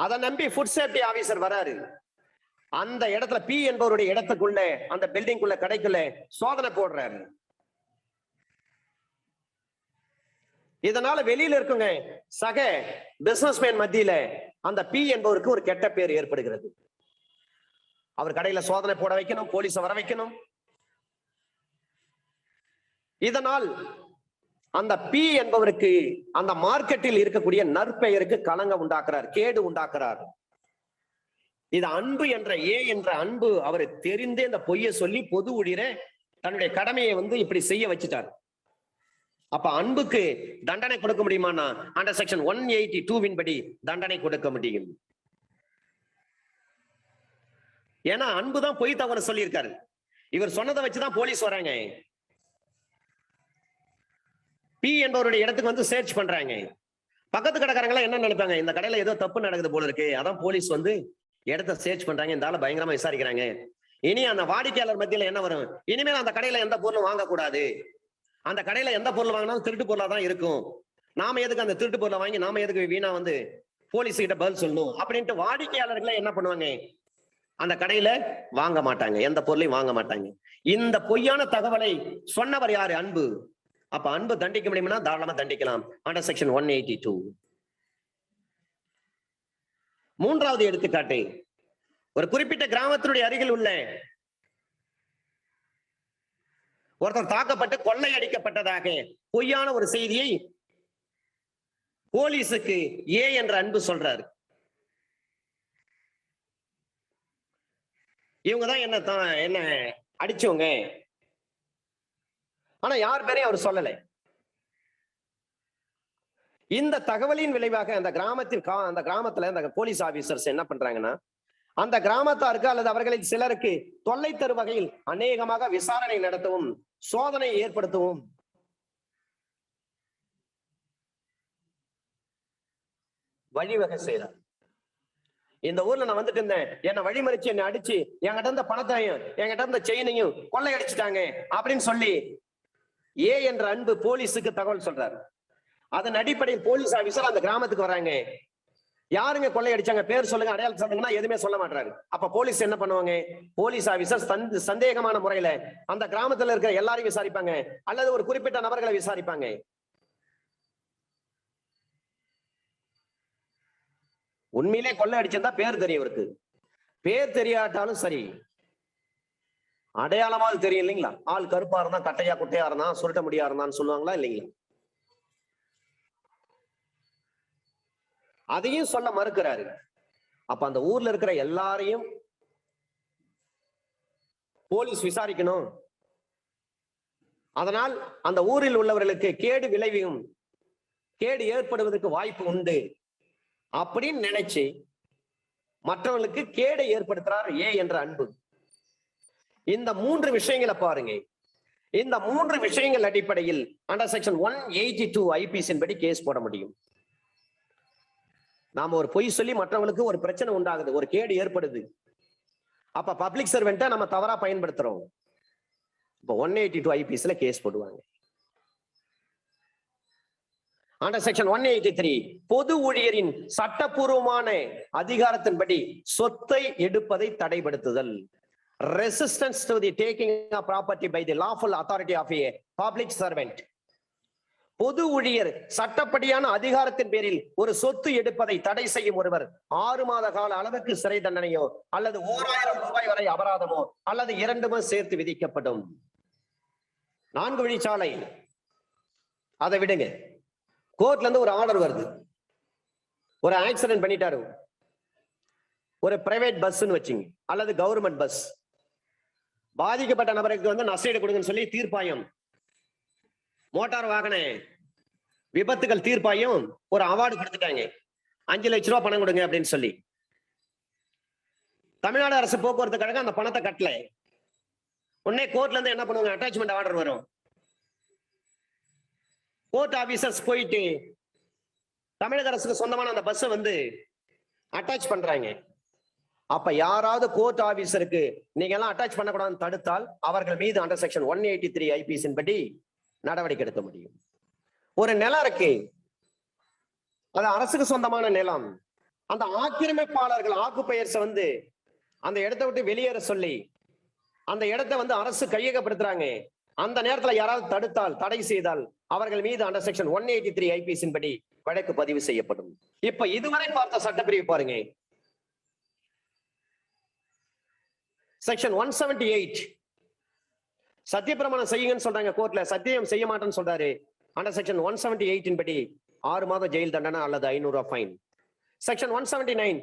அதை நம்பி ஃபுட் சேஃப்டி ஆபீசர் வராரு. அந்த இடத்துல பி என்பவருடைய இடத்துக்குள்ள, அந்த பில்டிங்குள்ள, கடைக்குள்ள சோதனை போடுறாரு. இதனால வெளியில இருக்குங்க சக பிசினஸ்மேன் மத்தியில அந்த பி என்பவருக்கு ஒரு கெட்ட பேர் ஏற்படுகிறது. அவர் கடையில சோதனை போட வைக்கணும், போலீஸ வர வைக்கணும். இதனால் அந்த பி என்பவருக்கு அந்த மார்க்கெட்டில் இருக்கக்கூடிய நற்பெயருக்கு களங்கம் உண்டாக்குறார், கேடு உண்டாக்குறார். இது அன்பு என்ற ஏ என்ற அன்பு அவர் தெரிந்தே இந்த பொய்யை சொல்லி பொது ஊழியரை தன்னுடைய கடமையை வந்து இப்படி செய்ய வச்சுட்டார். அப்ப அன்புக்கு தண்டனை கொடுக்க முடியுமானா அண்டர் செக்ஷன் 182 படி தண்டனை கொடுக்க முடியும். ஏன்னா அன்புதான் பொய் தவறு சொல்லியிருக்காரு. இவர் சொன்னதை வச்சுதான் போலீஸ் வராங்க. பி என்பவருடைய இடத்துக்கு வந்து சர்ச் பண்றாங்க. பக்கத்து கடைக்காரங்க என்ன நினைப்பாங்க, இந்த கடையில ஏதோ தப்பு நடக்குது போல இருக்கு, அதான் போலீஸ் வந்து இடத்த சர்ச் பண்றாங்க, இந்த ஆளை பயங்கரமா விசாரிக்கிறாங்க. இனி அந்த வாடிக்கையாளர் மத்தியில என்ன வரும், இனிமேல் அந்த கடையில எந்த பொருளும் வாங்கக்கூடாது, அந்த கடையில எந்த பொருள் வாங்கினாலும் திருட்டு பொருளா தான் இருக்கும், நாம எதுக்கு அந்த திருட்டு பொருளை வாங்கி நாம எதுக்கு வீணா வந்து போலீஸ் கிட்ட பதில் சொல்லணும் அப்படின்ட்டு வாடிக்கையாளர்களை என்ன பண்ணுவாங்க, அந்த கடையில வாங்க மாட்டாங்க, எந்த பொருளையும் வாங்க மாட்டாங்க. இந்த பொய்யான தகவலை சொன்னவர் யாரு? அன்பு. அப்ப அன்பு தண்டிக்க முடியும்னா தாராளமா தண்டிக்கலாம் அண்டர் செக்ஷன் 182. மூன்றாவது எடுத்துக்காட்டு, ஒரு குறிப்பிட்ட கிராமத்தினுடைய அருகில் உள்ள ஒருத்தர் தாக்கப்பட்டு கொள்ளை அடிக்கப்பட்டதாக பொய்யான ஒரு செய்தியை போலீஸுக்கு ஏ என்ற அன்பு சொல்றாரு. இவங்கதான் என்ன அடிச்சவங்க, ஆனா யார் பேரையும் அவர் சொல்லலை. இந்த தகவலின் விளைவாக அந்த கிராமத்துல அந்த போலீஸ் ஆபீசர்ஸ் என்ன பண்றாங்கன்னா, அந்த கிராமத்தாருக்கு அல்லது அவர்களில் சிலருக்கு தொல்லை தரும் வகையில் அநேகமாக விசாரணை நடத்தவும் சோதனை ஏற்படுத்தவும் வழிவகை செய்யறார். இந்த ஊர்ல நான் வந்துட்டு இருந்தேன், என்னை வழிமறிச்சு என்னை அடிச்சு என்கிட்ட இருந்த பணத்தையும் என்கிட்ட இருந்த செயினையும் கொள்ளை அடிச்சுட்டாங்க அப்படின்னு சொல்லி ஏ என்ற அன்பு போலீஸுக்கு தகவல் சொல்றாரு. அதன் அடிப்படையில் போலீஸ் ஆபீசர் அந்த கிராமத்துக்கு வராங்க. யாருங்க கொள்ளை அடிச்சாங்க, பேர் சொல்லுங்க, அடையாளம் சொல்லுங்கன்னா எதுவுமே சொல்ல மாட்டாரு. அப்ப போலீஸ் என்ன பண்ணுவாங்க, போலீஸ் ஆபீசர் சந்தேகமான முறையில அந்த கிராமத்துல இருக்கிற எல்லாரையும் விசாரிப்பாங்க அல்லது ஒரு குறிப்பிட்ட நபர்களை விசாரிப்பாங்க. உண்மையிலே கொள்ளை அடிச்சிருந்தா பேர் தெரியும் இவருக்கு, பேர் தெரியாட்டாலும் சரி அடையாளமாவது தெரியும் இல்லைங்களா. ஆள் கருப்பா இருந்தா, கட்டையா குட்டையா இருந்தா, சுருட்ட முடியா இருந்தான்னு சொல்லுவாங்களா இல்லைங்களா. அதையும் சொல்ல மறுக்கிறாரு. அப்ப அந்த ஊர்ல இருக்கிற எல்லாரையும் போலீஸ் விசாரிக்கணும், அதனால் அந்த ஊரில் உள்ளவர்களுக்கு கேடு விளைவும் கேடு ஏற்படுவதற்கு வாய்ப்பு உண்டு அப்படின்னு நினைச்சு மற்றவர்களுக்கு கேடை ஏற்படுத்துறார் ஏ என்ற அன்பு. இந்த மூன்று விஷயங்களை பாருங்க. இந்த மூன்று விஷயங்கள் அடிப்படையில் அண்டர் செக்ஷன் 182 ஐபிசி படி கேஸ் போட முடியும். நாம ஒரு பொய் சொல்லி மற்றவங்களுக்கு ஒரு பிரச்சனை உண்டாகுது, ஒரு கேடு ஏற்படுது, அப்ப பப்ளிக் சர்வெண்ட்டை நம்ம தவறா பயன்படுத்துறோம். இப்போ 182 ஐபிஎஸ்ல கேஸ் போடுவாங்க. அண்டர் செக்ஷன் 183 பொது ஊழியரின் சட்டப்பூர்வமான அதிகாரத்தின்படி சொத்தை எடுப்பதை தடைப்படுத்துதல். Resistance to the taking of property by the lawful authority of a public servant. பொது ஊழியர் சட்டப்படியான அதிகாரத்தின் பேரில் ஒரு சொத்து எடுப்பதை தடை செய்யும் ஒருவர் 6 மாத கால அளவுக்கு சிறை தண்டனையோ அல்லது 1000 ரூபாய் வரை அபராதமோ அல்லது 2மே சேர்த்து விதிக்கப்படும். 4 வழிச்சாலை அதை விடுங்க. கோர்ட்ல இருந்து ஒரு ஆர்டர் வருது, ஒரு ஆக்சிடென்ட் பண்ணிட்டாரு, ஒரு பிரைவேட் பஸ்ன்னு வச்சுங்க அல்லது கவர்மெண்ட் பஸ், பாதிக்கப்பட்ட நபருக்கு வந்து நஷ்டஈடு கொடுங்கன்னு சொல்லி தீர்ப்பாயம், மோட்டார் வாகன விபத்துகள் தீர்ப்பாயம் ஒரு அவார்டு கொடுத்துட்டாங்க, 5 லட்சம் ரூபாய் பணம் கொடுங்க அப்படின்னு சொல்லி. தமிழ்நாடு அரசு போக்குவரத்து கழகம் அந்த பணத்தை கட்டல. உடனே கோர்ட்ல இருந்து என்ன பண்ணுவாங்க, அட்டாச்மெண்ட் ஆர்டர் வரும். கோர்ட் ஆபீசர்ஸ் போயிட்டு தமிழக அரசுக்கு சொந்தமான அந்த பஸ்ஸை வந்து அட்டாச் பண்றாங்க. அப்ப யாராவது கோர்ட் ஆபீசருக்கு நீங்க எல்லாம் அட்டாச் பண்ணக்கூடாதுன்னு தடுத்தால் அவர்கள் மீது அண்டர் செக்ஷன் 183 ஐபிஎஸ் படி நடவடிக்கை எடுக்க முடியும். ஒரு நிலம் இருக்கு, அது அரசுக்கு சொந்தமான நிலம். அந்த ஆக்கிரமிப்பாளர்கள் ஆக்குப்பெயர்ஸ் வந்து அந்த இடத்தை விட்டு வெளியேற சொல்லி அந்த இடத்தை வந்து அரசு கையகப்படுத்துறாங்க. அந்த நேரத்துல யாராவது தடுத்தால், தடை செய்தால் அவர்கள் மீது அண்டர் செக்ஷன் 183 ஐபிஎஸ் படி வழக்கு பதிவு செய்யப்படும். இப்ப இதுவரை பார்த்த சட்டப்பிரிவு பாருங்க. செக்ஷன் 178 சத்தியப்பிரமாணம் செய்யுங்கன்னு சொல்றாங்க கோர்ட்ல, சத்தியம் செய்ய மாட்டேன்னு சொல்றாரு. அண்டர் செக்ஷன் 178 படி 6 மாத ஜெயில் தண்டனை அல்லது 500 ரூபாய் ஃபைன். செக்ஷன் 179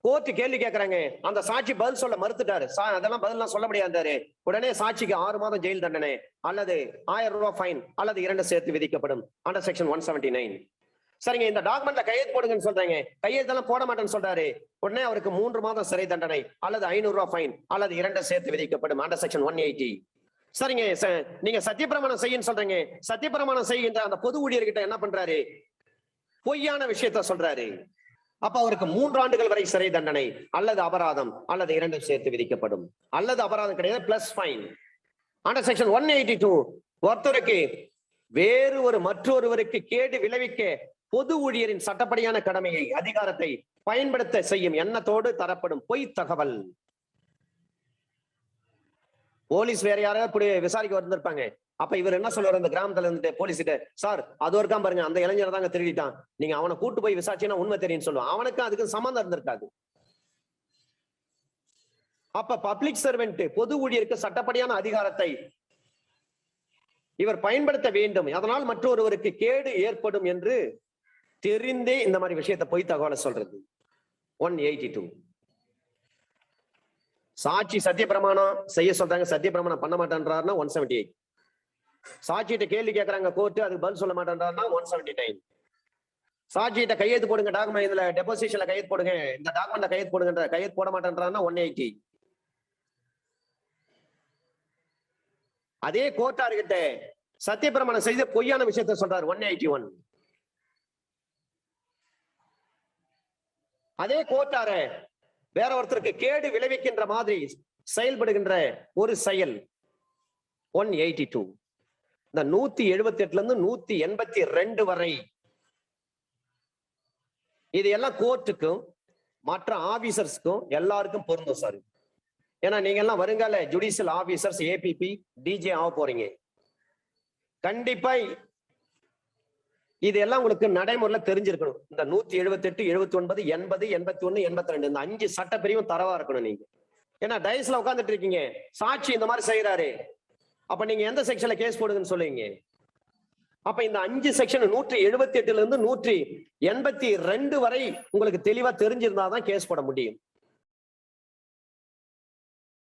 கோர்ட் கேள்வி கேட்கறாங்க, அந்த சாட்சி பதில் சொல்ல மறுத்துட்டாரு, அதெல்லாம் பதிலாம் சொல்ல முடியாது, உடனே சாட்சிக்கு 6 மாதம் ஜெயில் தண்டனை அல்லது 1000 ரூபாய் ஃபைன் அல்லது 2 சேர்த்து விதிக்கப்படும். Under section 179. சரிங்க, இந்த டாக்குமெண்ட்ல கையெழுத்து போடுங்கன்னு சொல்றாங்க, கையெழுத்தெல்லாம் போட மாட்டேன்னு சொல்றாரு, உடனே அவருக்கு 3 மாதம் சிறை தண்டனை அல்லது 500 ரூபாய் ஃபைன் அல்லது 2 சேர்த்து விதிக்கப்படும். Under section 180. சரிங்க, நீங்க சத்தியப்பிரமாணம் செய்யுன்னு சொல்றீங்க, சத்தியப்பிரமாணம் செய்கின்ற அந்த பொது ஊழியர்கிட்ட என்ன பண்றாரு, பொய்யான விஷயத்த சொல்றாரு. அப்ப அவருக்கு 3 ஆண்டுகள் வரை சிறை தண்டனை அல்லது அபராதம் அல்லது 2 சேர்த்து விதிக்கப்படும். அல்லது அபராதம் கிடையாது, பிளஸ் ஃபைன். அண்டர் செக்ஷன் 182 ஒருத்தருக்கு வேறு ஒரு மற்றொருவருக்கு கேடு விளைவிக்க பொது ஊழியரின் சட்டப்படியான கடமையை, அதிகாரத்தை பயன்படுத்த செய்யும் எண்ணத்தோடு தரப்படும் பொய் தகவல். போலீஸ் வேற யாராவது விசாரிக்க வந்திருப்பாங்க. அப்ப இவர் என்ன சொல்லுவார், அந்த கிராமத்துல இருந்துட்டு போலீஸ் கிட்ட, சார் அது ஒருக்காம் பாருங்க, அந்த இளைஞர் தாங்க திருடிட்டான், நீங்க அவனை கூட்டு போய் விசாரிச்சீங்கன்னா உண்மை தெரியும் சொல்லுவான். அவனுக்கு அதுக்கு சம்பந்தம் இருந்திருக்காது. அப்ப பப்ளிக் சர்வெண்ட் பொது ஊழியருக்கு சட்டப்படியான அதிகாரத்தை இவர் பயன்படுத்த வேண்டும், அதனால் மற்றொருவருக்கு கேடு ஏற்படும் என்று தெரிந்தே இந்த மாதிரி விஷயத்தை பொய் தகவலை சொல்றது. 182. சாட்சி சத்தியப்பிரமாணம் செய்ய சொல்றாங்க, சத்தியப்பிரமாணம் பண்ண மாட்டேன்றாருன்னா 178. சாட்சியிட்ட கேள்வி கேட்கறாங்க கோர்ட், அதுக்கு பதில் சொல்ல மாட்டேன்றாருன்னா 179. சாட்சியிட்ட கையெழுத்து போடுங்க, டாக்குமெண்ட் இதுல டெபாசிஷன்ல கையெழுத்து போடுங்க, இந்த டாக்குமெண்ட்ல கையெழுத்து போடுங்க, கையெழுத்து போட மாட்டேன்றாருன்னா 180. அதே கோர்ட்டார்கிட்ட சத்தியப்பிரமாணம் செய்து பொய்யான விஷயத்த சொல்றாரு, 181. அதே கோர்ட்டார வேற ஒருத்தருக்கு கேடு விளைவிக்கின்ற மாதிரி செயல்படுகின்ற ஒரு செயல் 182. இந்த 178 இருந்து 182 வரை இது எல்லாம் கோர்ட்டுக்கும் மற்ற ஆபீசர்ஸ்க்கும் எல்லாருக்கும் பொருந்தும் சார். ஏன்னா நீங்க எல்லாம் வருங்கால ஜுடிஷியல் ஆபீசர்ஸ், ஏபிபி, டிஜே ஆக போறீங்க. கண்டிப்பா இது எல்லாம் உங்களுக்கு நடைமுறையில தெரிஞ்சிருக்கணும். இந்த 178, 79, 80, 81, 82 இந்த 5 சட்ட பிரிவும் தரவா இருக்கணும் நீங்க. ஏன்னா டைஸ்ல உட்கார்ந்துட்டு இருக்கீங்க, சாட்சி இந்த மாதிரி செய்யறாரு, அப்ப நீங்க எந்த செக்ஷன்ல கேஸ் போடுங்கன்னு சொல்லுவீங்க. அப்ப இந்த 5 செக்ஷன் 178 இருந்து 182 வரை உங்களுக்கு தெளிவா தெரிஞ்சிருந்தாதான் கேஸ் போட முடியும்.